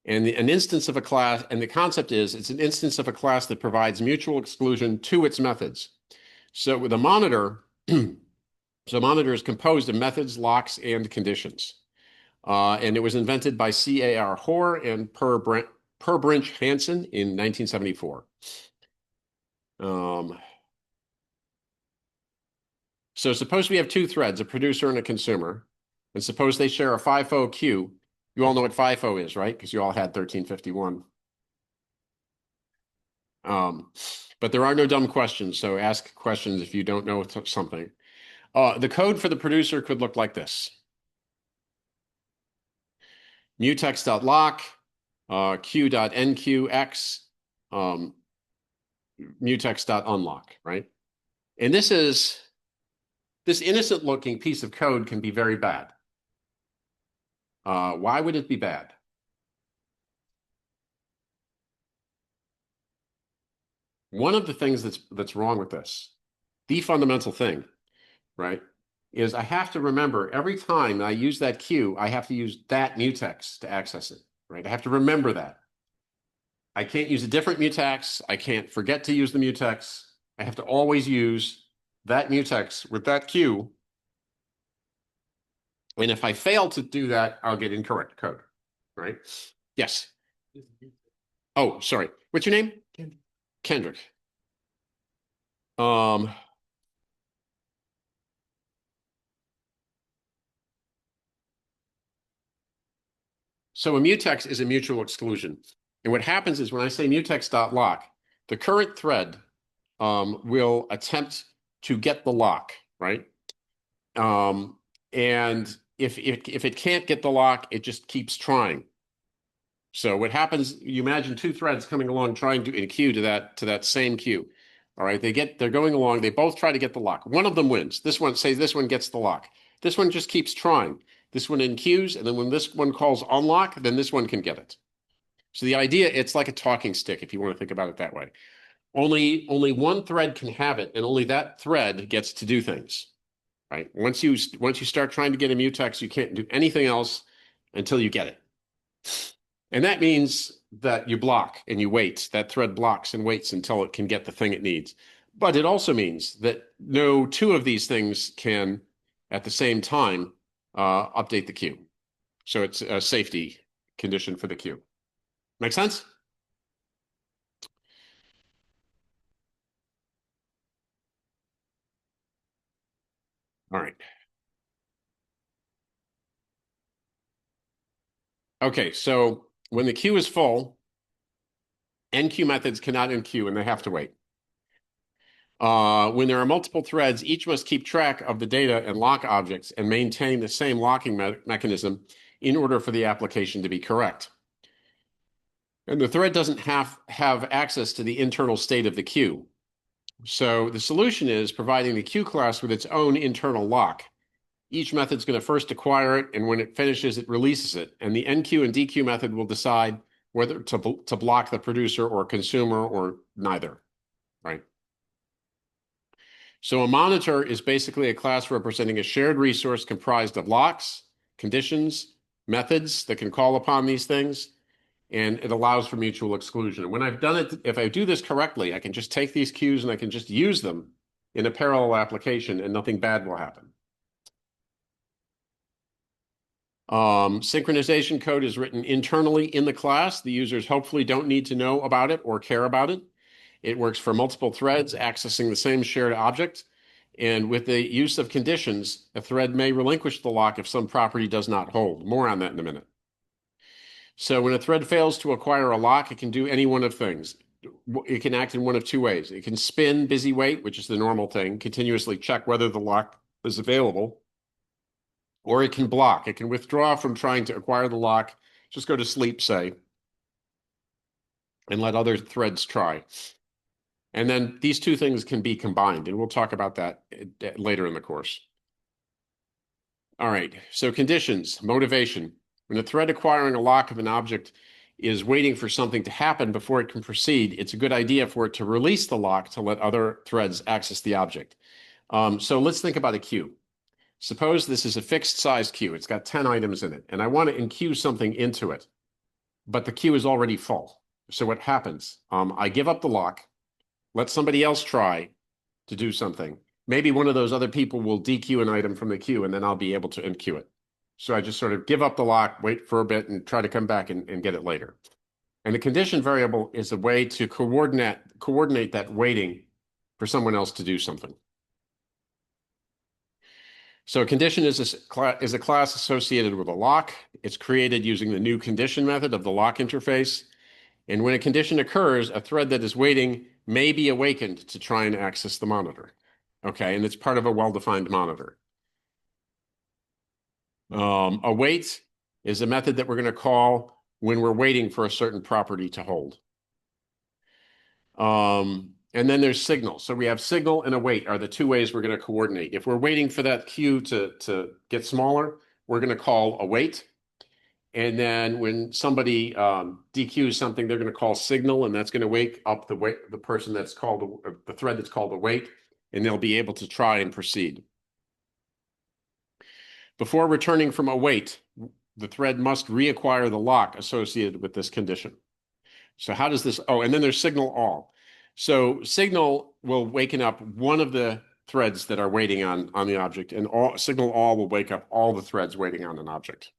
And an instance of a class, and the concept is it's an instance of a class that provides mutual exclusion to its methods. So with a monitor, so a monitor is composed of methods, locks, and conditions. And it was invented by C.A.R. Hoare and Per Hansen in 1974. So suppose we have two threads, a producer and a consumer, and suppose they share a FIFO queue. You all know what FIFO is, right? Because you all had 1351. But there are no dumb questions, so ask questions if you don't know something. The code for the producer could look like this. Mutex.lock, q.nqx, mutex.unlock, right? And this innocent looking piece of code can be very bad. Why would it be bad? One of the things that's wrong with this, the fundamental thing, right, is I have to remember every time I use that queue, I have to use that mutex to access it, right? I have to remember that. I can't use a different mutex. I can't forget to use the mutex. I have to always use that mutex with that queue. And if I fail to do that, I'll get incorrect code, right? Yes. Oh, sorry. What's your name? Kendrick. Um, so a mutex is a mutual exclusion. And what happens is when I say mutex.lock, the current thread will attempt to get the lock, right? And if it can't get the lock, it just keeps trying. So what happens, you imagine two threads coming along trying to in a queue to that same queue. All right, they're going along, they both try to get the lock. One of them wins. This one says this one gets the lock. This one just keeps trying. This one in queues, and then when this one calls unlock, then this one can get it. So the idea, it's like a talking stick, if you want to think about it that way. Only one thread can have it, and only that thread gets to do things. Right? Once you start trying to get a mutex, you can't do anything else until you get it. And that means that you block and you wait. That thread blocks and waits until it can get the thing it needs. But it also means that no two of these things can, at the same time, update the queue. So it's a safety condition for the queue. Make sense? All right. Okay, so when the queue is full, NQ methods cannot enqueue and they have to wait. When there are multiple threads, each must keep track of the data and lock objects and maintain the same locking mechanism in order for the application to be correct. And the thread doesn't have access to the internal state of the queue. So the solution is providing the queue class with its own internal lock. Each method is going to first acquire it, and when it finishes, it releases it. And the NQ and DQ method will decide whether to block the producer or consumer or neither, right? So a monitor is basically a class representing a shared resource comprised of locks, conditions, methods that can call upon these things, and it allows for mutual exclusion. And when I've done it, if I do this correctly, I can just take these queues and I can just use them in a parallel application and nothing bad will happen. Synchronization code is written internally in the class. The users hopefully don't need to know about it or care about it. It works for multiple threads accessing the same shared object. And with the use of conditions, a thread may relinquish the lock if some property does not hold. More on that in a minute. So when a thread fails to acquire a lock, it can do any one of things. It can act in one of two ways. It can spin busy wait, which is the normal thing, continuously check whether the lock is available, or it can block. It can withdraw from trying to acquire the lock, just go to sleep, say, and let other threads try. And then these two things can be combined, and we'll talk about that later in the course. All right, so conditions, motivation. When a thread acquiring a lock of an object is waiting for something to happen before it can proceed, it's a good idea for it to release the lock to let other threads access the object. So let's think about a queue. Suppose this is a fixed size queue. It's got 10 items in it, and I want to enqueue something into it, but the queue is already full. So what happens? I give up the lock, let somebody else try to do something. Maybe one of those other people will dequeue an item from the queue, and then I'll be able to enqueue it. So I just sort of give up the lock, wait for a bit, and try to come back and get it later. And the condition variable is a way to coordinate that waiting for someone else to do something. So a condition is a class associated with a lock. It's created using the new condition method of the lock interface. And when a condition occurs, a thread that is waiting may be awakened to try and access the monitor. Okay, and it's part of a well-defined monitor. Await is a method that we're going to call when we're waiting for a certain property to hold. And then there's signal. So we have signal and await are the two ways we're going to coordinate. If we're waiting for that queue to get smaller, we're going to call await. And then when somebody dequeues something, they're going to call signal, and that's going to wake up the person that's called the thread that's called await, and they'll be able to try and proceed. Before returning from await, the thread must reacquire the lock associated with this condition. So how does this? Oh, and then there's signal all. So signal will waken up one of the threads that are waiting on the object, and signal all will wake up all the threads waiting on an object.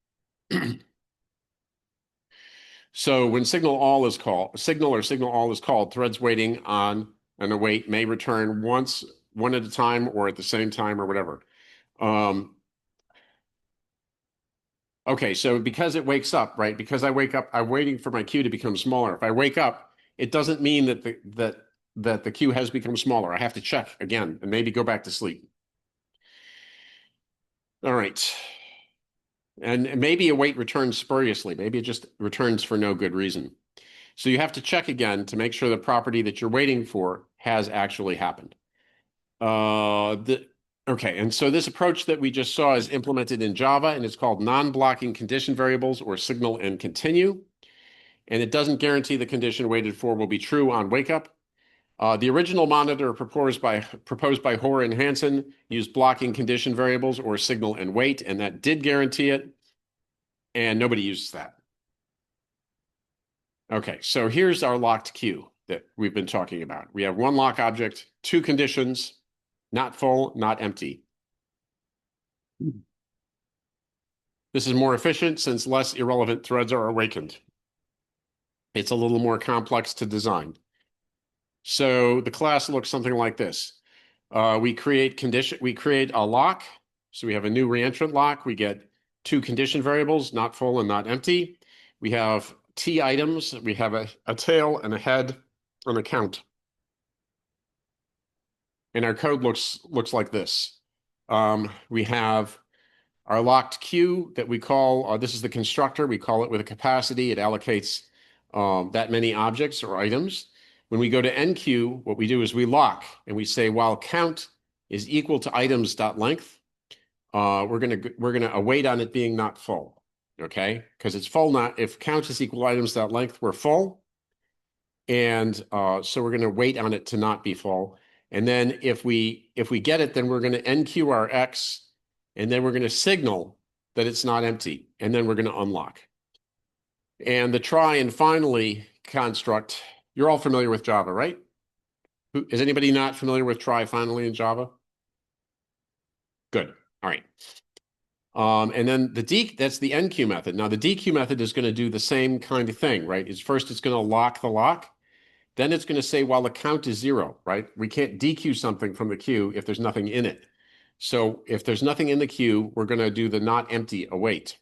So when signal all is called, signal or signal all is called, threads waiting on an await may return once, one at a time, or at the same time, or whatever. Okay, so because it wakes up, right? Because I wake up, I'm waiting for my queue to become smaller. If I wake up, it doesn't mean that the queue has become smaller. I have to check again and maybe go back to sleep. All right. And maybe await returns spuriously. Maybe it just returns for no good reason. So you have to check again to make sure the property that you're waiting for has actually happened. Okay, and so this approach that we just saw is implemented in Java, and it's called non-blocking condition variables, or signal and continue. And it doesn't guarantee the condition waited for will be true on wake up. The original monitor proposed by Hoare and Hansen used blocking condition variables, or signal and wait, and that did guarantee it. And nobody uses that. Okay, so here's our locked queue that we've been talking about. We have one lock object, two conditions, not full, not empty. This is more efficient since less irrelevant threads are awakened. It's a little more complex to design. So the class looks something like this. We create a lock. So we have a new reentrant lock. We get two condition variables, not full and not empty. We have T items. We have a tail and a head and a count. And our code looks like this. We have our locked queue that we call, this is the constructor. We call it with a capacity. It allocates that many objects or items. When we go to enqueue, what we do is we lock and we say while count is equal to items.length, we're gonna await on it being not full. Okay, because it's full. Not if count is equal to items.length, we're full, and so we're gonna wait on it to not be full. And then if we get it, then we're gonna enqueue our X, and then we're gonna signal that it's not empty, and then we're gonna unlock. And the try and finally construct, you're all familiar with Java, right? Is anybody not familiar with try finally in Java? Good. All right. And then that's the enqueue method. Now the dequeue method is going to do the same kind of thing, right? First it's going to lock the lock. Then it's going to say while the count is 0, right? We can't dequeue something from the queue if there's nothing in it. So if there's nothing in the queue, we're going to do the not empty await.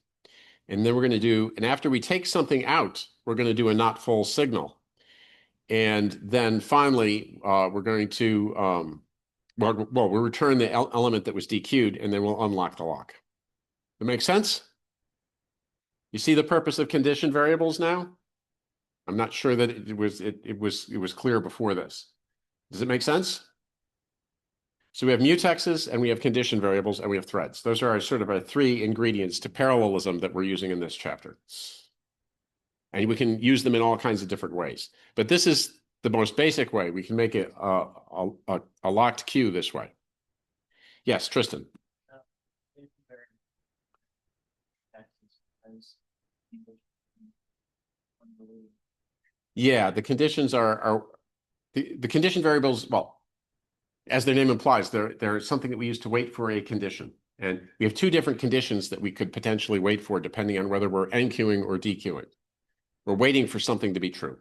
And then and after we take something out, we're going to do a not full signal. And then finally, we're going to, we'll return the element that was dequeued, and then we'll unlock the lock. That makes sense? You see the purpose of condition variables now? I'm not sure that it was clear before this. Does it make sense? So we have mutexes, and we have condition variables, and we have threads. Those are our three ingredients to parallelism that we're using in this chapter. And we can use them in all kinds of different ways. But this is the most basic way. We can make it a locked queue this way. Yes, Tristan. Yeah, the conditions are the condition variables, well, as their name implies, they're something that we use to wait for a condition. And we have two different conditions that we could potentially wait for depending on whether we're enqueuing or dequeuing. We're waiting for something to be true.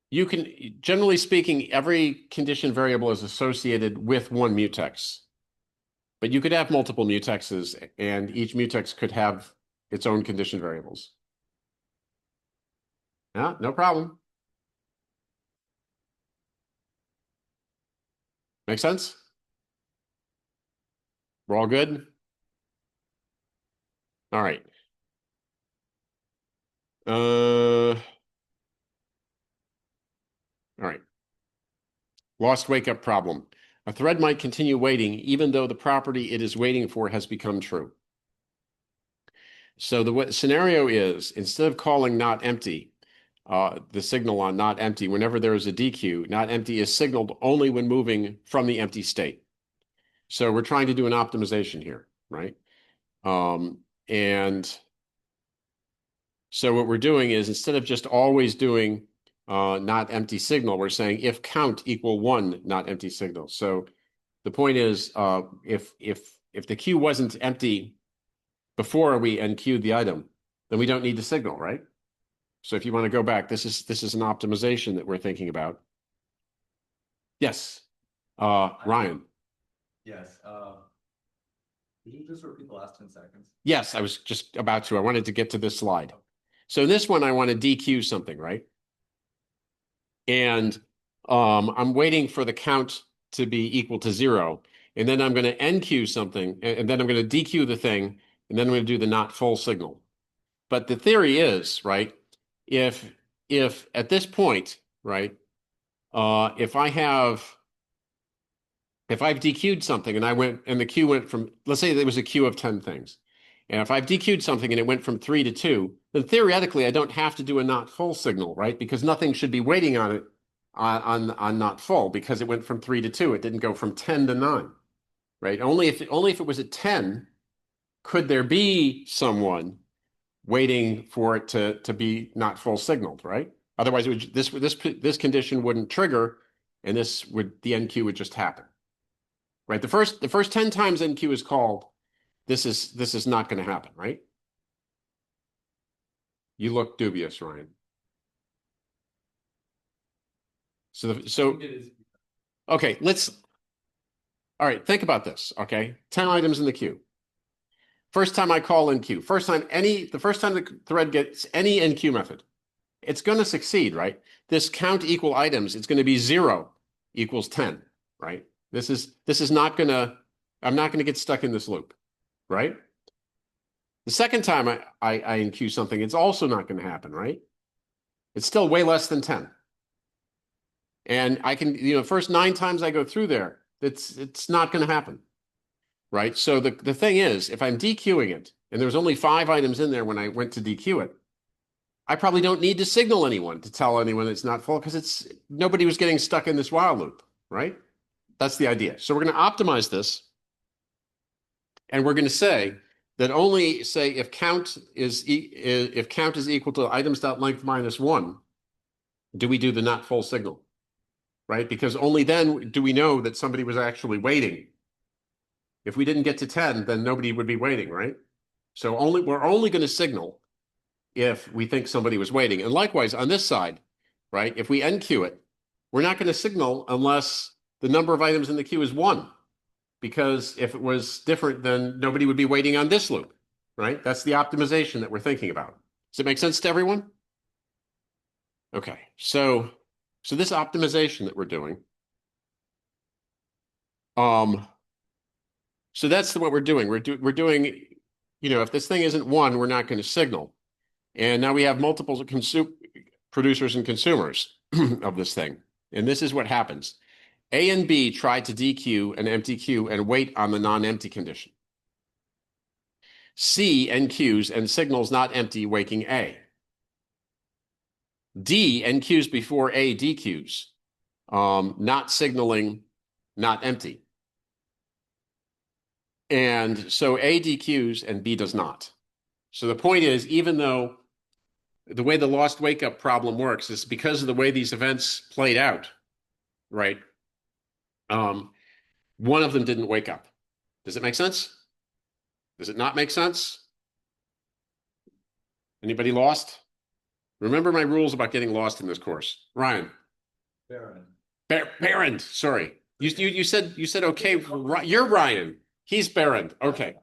You can, generally speaking, every condition variable is associated with one mutex. But you could have multiple mutexes, and each mutex could have its own condition variables. Yeah, no problem. Make sense? We're all good? All right. All right. Lost wake-up problem. A thread might continue waiting even though the property it is waiting for has become true. So the scenario is, instead of calling not empty, the signal on not empty, whenever there is a dequeue, not empty is signaled only when moving from the empty state. So we're trying to do an optimization here, right? And so what we're doing is, instead of just always doing not empty signal, we're saying if count equal 1 not empty signal. So The point is, if the queue wasn't empty before we NQ'd the item, then we don't need to signal, right? So if you want to go back, this is an optimization that we're thinking about. Yes, Ryan. Yes, could you just repeat the last 10 seconds? Yes, I was just about to. I wanted to get to this slide. So this one, I want to DQ something, right? And I'm waiting for the count to be equal to 0. And then I'm going to NQ something, and then I'm going to DQ the thing, and then I'm going to do the not full signal. But the theory is, right, if at this point, right, if I've DQ'd something and the queue went from, let's say there was a queue of 10 things. And if I've DQ'd something and it went from 3 to 2, then theoretically I don't have to do a not full signal, right? Because nothing should be waiting on it on not full because it went from 3 to 2. It didn't go from 10 to 9, right? Only if it was at 10, could there be someone waiting for it to be not full signaled, right? Otherwise, this condition wouldn't trigger, and the NQ would just happen, right? The first 10 times NQ is called, this is not going to happen, right? You look dubious, Ryan. Okay, all right, think about this, okay? 10 items in the queue. First time I call NQ, the first time the thread gets any NQ method, it's going to succeed, right? This count equal items, it's going to be 0 equals 10, right? This is not going to, I'm not going to get stuck in this loop, right? The second time I NQ something, it's also not going to happen, right? It's still way less than 10. And I can, first 9 times I go through there, it's not going to happen, right? So the thing is, if I'm DQing it, and there's only 5 items in there when I went to DQ it, I probably don't need to signal anyone to tell anyone it's not full because nobody was getting stuck in this while loop, right? That's the idea. So we're going to optimize this, and we're going to say that only say if count is equal to items.length minus 1, do we do the not full signal, right? Because only then do we know that somebody was actually waiting. If we didn't get to 10, then nobody would be waiting, right? So we're only going to signal if we think somebody was waiting. And likewise, on this side, right, if we NQ it, we're not going to signal unless the number of items in the queue is 1. Because if it was different, then nobody would be waiting on this loop, right? That's the optimization that we're thinking about. Does it make sense to everyone? Okay, so this optimization that we're doing, so that's what we're doing. We're doing, if this thing isn't 1, we're not going to signal. And now we have multiple producers and consumers of this thing. And this is what happens. A and B try to DQ an empty queue and wait on the non-empty condition. C NQs and signals not empty, waking A. D NQs before A DQs, not signaling not empty. And so A DQs and B does not. So the point is, even though the way the lost wake up problem works is because of the way these events played out, right? One of them didn't wake up. Does it make sense? Does it not make sense? Anybody lost? Remember my rules about getting lost in this course. Ryan. Baron. Sorry. You said okay. You're Ryan. He's Baron. Okay.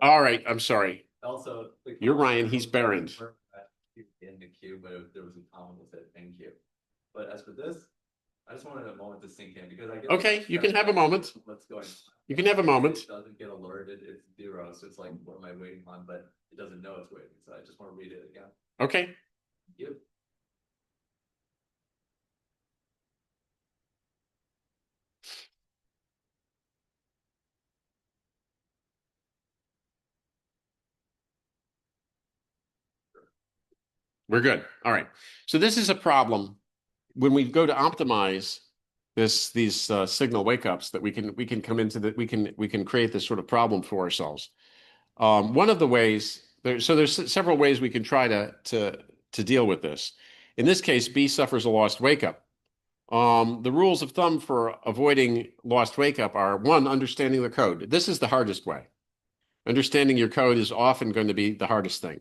All right. I'm sorry. Also, you're Ryan. He's Baron. In the queue, but there was a comment that said thank you. But as for this, I just wanted a moment to sink in because I get okay. You can have a moment. What's going on? You can have a moment. It doesn't get alerted. It's 0, so it's like, what am I waiting on? But it doesn't know it's waiting. So I just want to read it again. Okay. Thank you. We're good. All right. So this is a problem when we go to optimize these signal wake ups that we can come into that we can create this sort of problem for ourselves. One of the ways there's several ways we can try to deal with this. In this case, B suffers a lost wake up. The rules of thumb for avoiding lost wake up are one, understanding the code. This is the hardest way. Understanding your code is often going to be the hardest thing.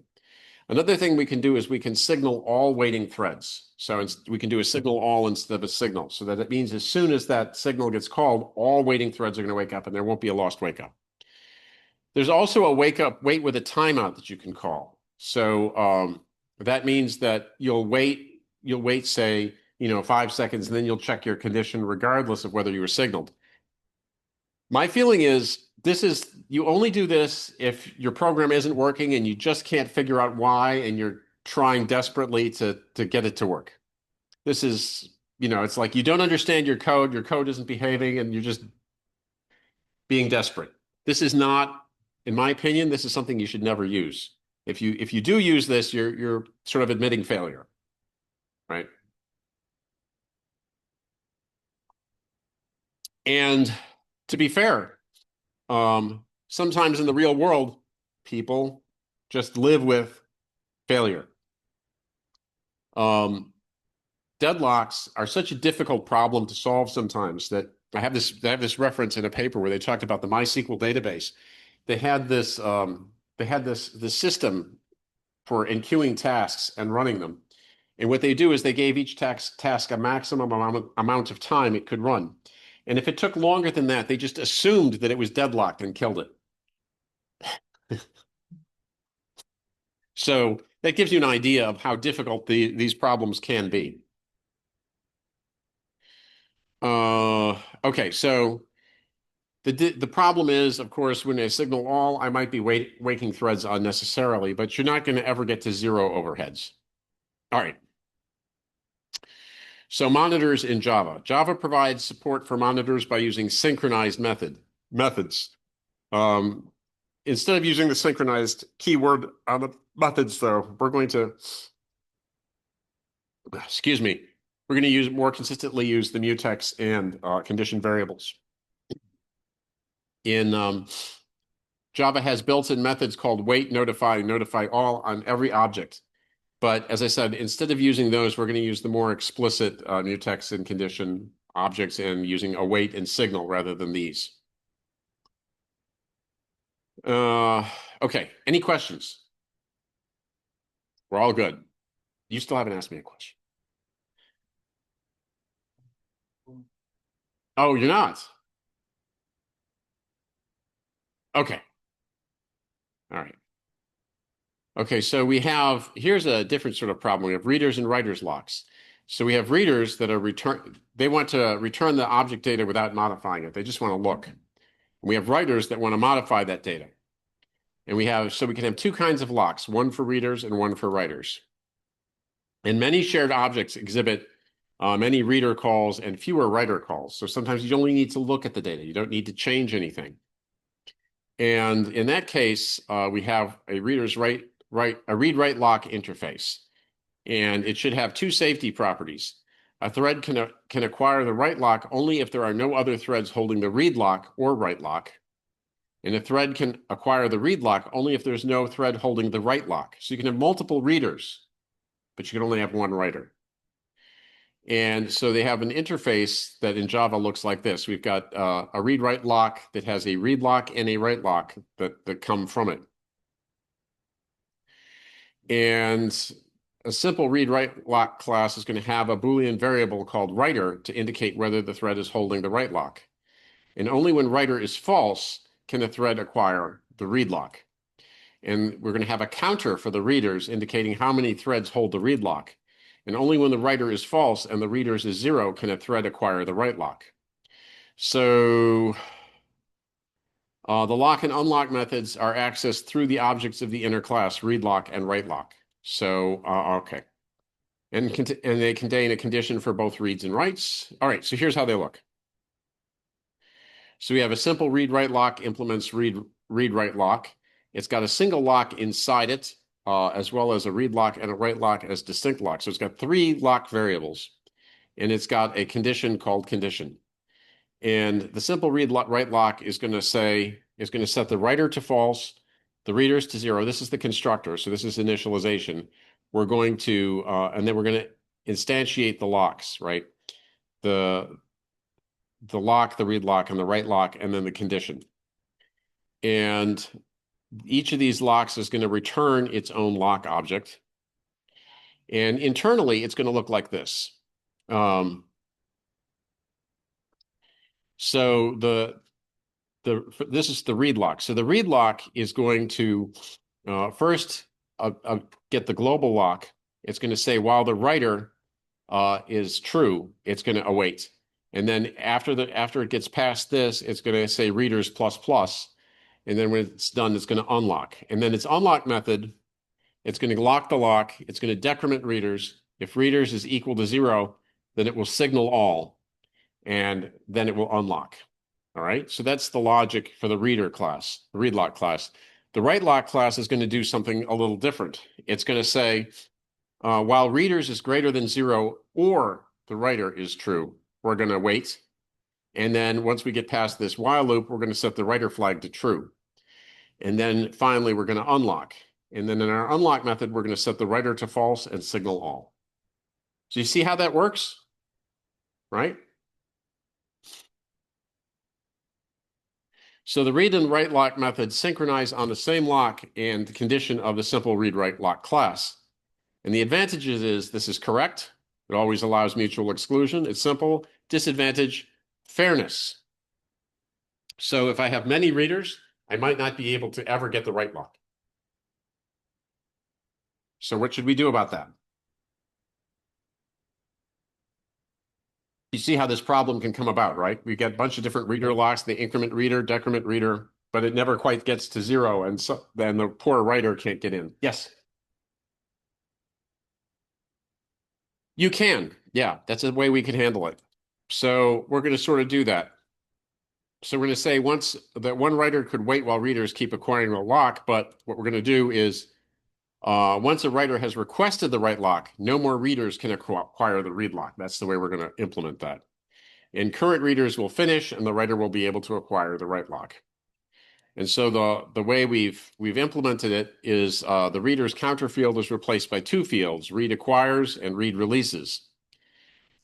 Another thing we can do is we can signal all waiting threads. So we can do a signal all instead of a signal. So that it means as soon as that signal gets called, all waiting threads are going to wake up and there won't be a lost wake up. There's also a wait with a timeout that you can call. So that means that you'll wait, say, 5 seconds, and then you'll check your condition regardless of whether you were signaled. My feeling is you only do this if your program isn't working and you just can't figure out why and you're trying desperately to get it to work. This is, it's like you don't understand your code isn't behaving, and you're just being desperate. This is not, in my opinion, this is something you should never use. If you do use this, you're sort of admitting failure, right? And to be fair, sometimes in the real world, people just live with failure. Deadlocks are such a difficult problem to solve sometimes that I have this reference in a paper where they talked about the MySQL database. They had this system for enqueuing tasks and running them. And what they do is they gave each task a maximum amount of time it could run. And if it took longer than that, they just assumed that it was deadlocked and killed it. So that gives you an idea of how difficult these problems can be. Okay, so the problem is, of course, when I signal all, I might be waking threads unnecessarily, but you're not going to ever get to zero overheads. All right. So monitors in Java. Java provides support for monitors by using synchronized methods. Instead of using the synchronized keyword on the methods, though, we're going to, excuse me, we're going to more consistently use the mutex and condition variables. In Java has built-in methods called wait, notify, notify all on every object. But as I said, instead of using those, we're going to use the more explicit mutex and condition objects and using await and signal rather than these. Okay, any questions? We're all good. You still haven't asked me a question. Oh, you're not? Okay. All right. Okay, so here's a different sort of problem. We have readers and writers locks. So we have readers that they want to return the object data without modifying it. They just want to look. And we have writers that want to modify that data. And so we can have two kinds of locks, one for readers and one for writers. And many shared objects exhibit many reader calls and fewer writer calls. So sometimes you only need to look at the data. You don't need to change anything. And in that case, we have a read-write lock interface. And it should have two safety properties. A thread can acquire the write lock only if there are no other threads holding the read lock or write lock. And a thread can acquire the read lock only if there's no thread holding the write lock. So you can have multiple readers, but you can only have one writer. And so they have an interface that in Java looks like this. We've got a read-write lock that has a read lock and a write lock that come from it. And a simple read-write lock class is going to have a Boolean variable called writer to indicate whether the thread is holding the write lock. And only when writer is false can the thread acquire the read lock. And we're going to have a counter for the readers indicating how many threads hold the read lock. And only when the writer is false and the readers is 0 can a thread acquire the write lock. So the lock and unlock methods are accessed through the objects of the inner class, read lock and write lock. So, okay. And they contain a condition for both reads and writes. All right, so here's how they look. So we have a simple read-write lock implements read-write lock. It's got a single lock inside it, as well as a read lock and a write lock as distinct locks. So it's got 3 lock variables, and it's got a condition called condition. And the simple read-write lock is going to set the writer to false, the readers to 0. This is the constructor, so this is initialization. We're going to, and then we're going to instantiate the locks, right? the lock, the read lock, and the write lock, and then the condition. And each of these locks is going to return its own lock object. And internally, it's going to look like this. So this is the read lock. So the read lock is going to first get the global lock. It's going to say while the writer is true, it's going to await. And then after it gets past this, it's going to say readers plus plus. And then when it's done, it's going to unlock. And then its unlock method, it's going to lock the lock. It's going to decrement readers. If readers is equal to 0, then it will signal all, and then it will unlock. All right, so that's the logic for the reader class, the read lock class. The write lock class is going to do something a little different. It's going to say, while readers is greater than 0 or the writer is true, we're going to wait. And then once we get past this while loop, we're going to set the writer flag to true. And then finally, we're going to unlock. And then in our unlock method, we're going to set the writer to false and signal all. So you see how that works, right? So the read and write lock methods synchronize on the same lock and the condition of the simple read-write lock class. And the advantages is this is correct. It always allows mutual exclusion. It's simple. Disadvantage, fairness. So if I have many readers, I might not be able to ever get the write lock. So what should we do about that? You see how this problem can come about, right? We get a bunch of different reader locks, the increment reader, decrement reader, but it never quite gets to 0, and so then the poor writer can't get in. Yes? You can. Yeah, that's a way we can handle it. So we're going to sort of do that. So we're going to say once that one writer could wait while readers keep acquiring a lock, but what we're going to do is once a writer has requested the write lock, no more readers can acquire the read lock. That's the way we're going to implement that. And current readers will finish, and the writer will be able to acquire the write lock. And so the way we've implemented it is the reader's counter field is replaced by 2 fields, read acquires and read releases.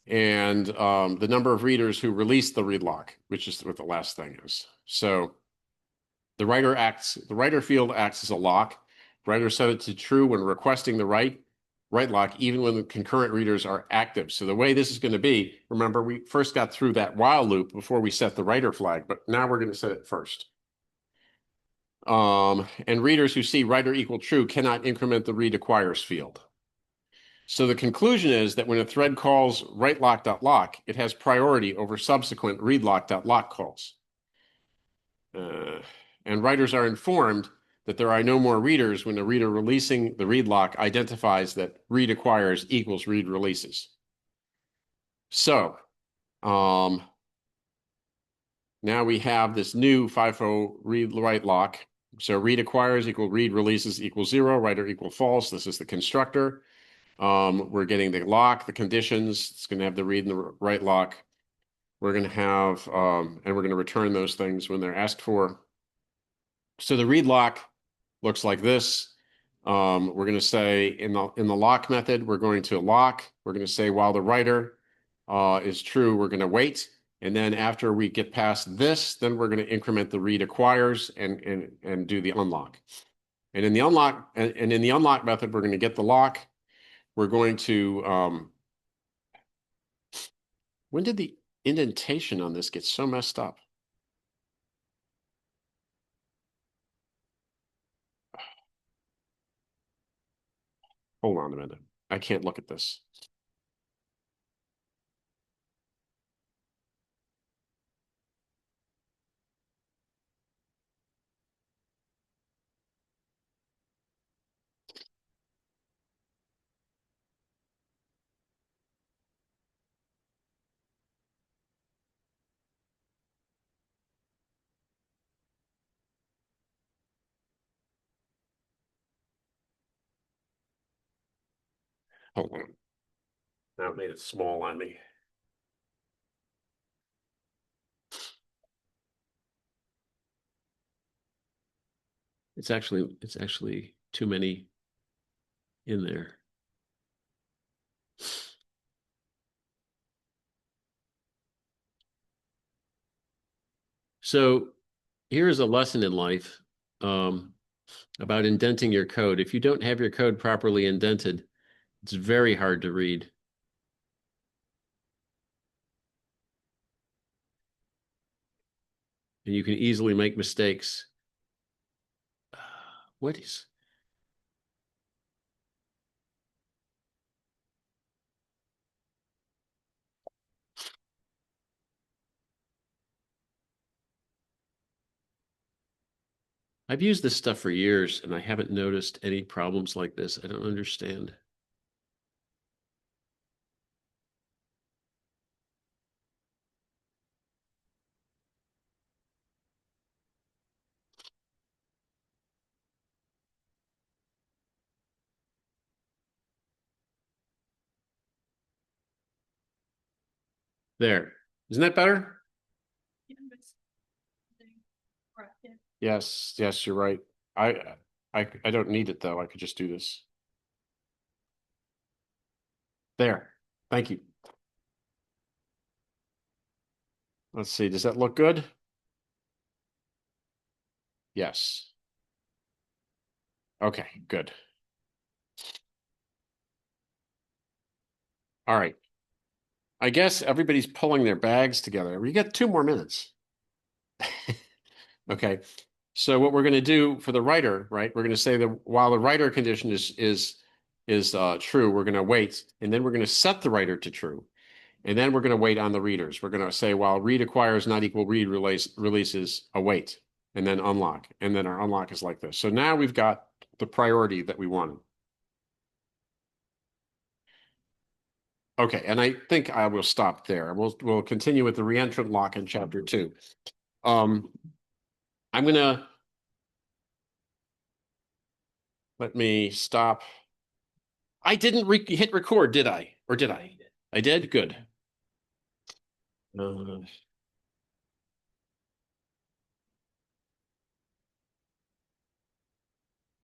And the number of readers who release the read lock, which is what the last thing is. So the writer field acts as a lock. Writer set it to true when requesting the write lock, even when the concurrent readers are active. So the way this is going to be, remember, we first got through that while loop before we set the writer flag, but now we're going to set it first. And readers who see writer equal true cannot increment the read acquires field. So the conclusion is that when a thread calls writeLock.lock, it has priority over subsequent readLock.lock calls. And writers are informed that there are no more readers when the reader releasing the read lock identifies that read acquires equals read releases. So now we have this new FIFO read write lock. So read acquires equal read releases equal 0, writer equal false. This is the constructor. We're getting the lock, the conditions. It's going to have the read and the write lock. We're going to have, and we're going to return those things when they're asked for. So the read lock looks like this. We're going to say in the lock method, we're going to lock. We're going to say while the writer is true, we're going to wait. And then after we get past this, then we're going to increment the read acquires and do the unlock. And in the unlock method, we're going to get the lock. We're going to when did the indentation on this get so messed up? Hold on a minute. I can't look at this. Hold on. Now it made it small on me. It's actually too many in there. So here's a lesson in life about indenting your code. If you don't have your code properly indented, it's very hard to read. And you can easily make mistakes. What is? I've used this stuff for years and I haven't noticed any problems like this. I don't understand. There. Isn't that better? Yeah, it's- bracket. Yes, yes, you're right. I don't need it though. I could just do this. There. Thank you. Let's see. Does that look good? Yes. Okay, good. All right. I guess everybody's pulling their bags together. We got 2 more minutes. Okay. So what we're going to do for the writer, right? We're going to say that while the writer condition is true, we're going to wait, and then we're going to set the writer to true. And then we're going to wait on the readers. We're going to say while read acquires not equal read releases await, and then unlock. And then our unlock is like this. So now we've got the priority that we wanted. Okay, and I think I will stop there. We'll continue with the reentrant lock in chapter 2. I'm gonna let me stop. I didn't hit record, did I? Or did I? I did? Good.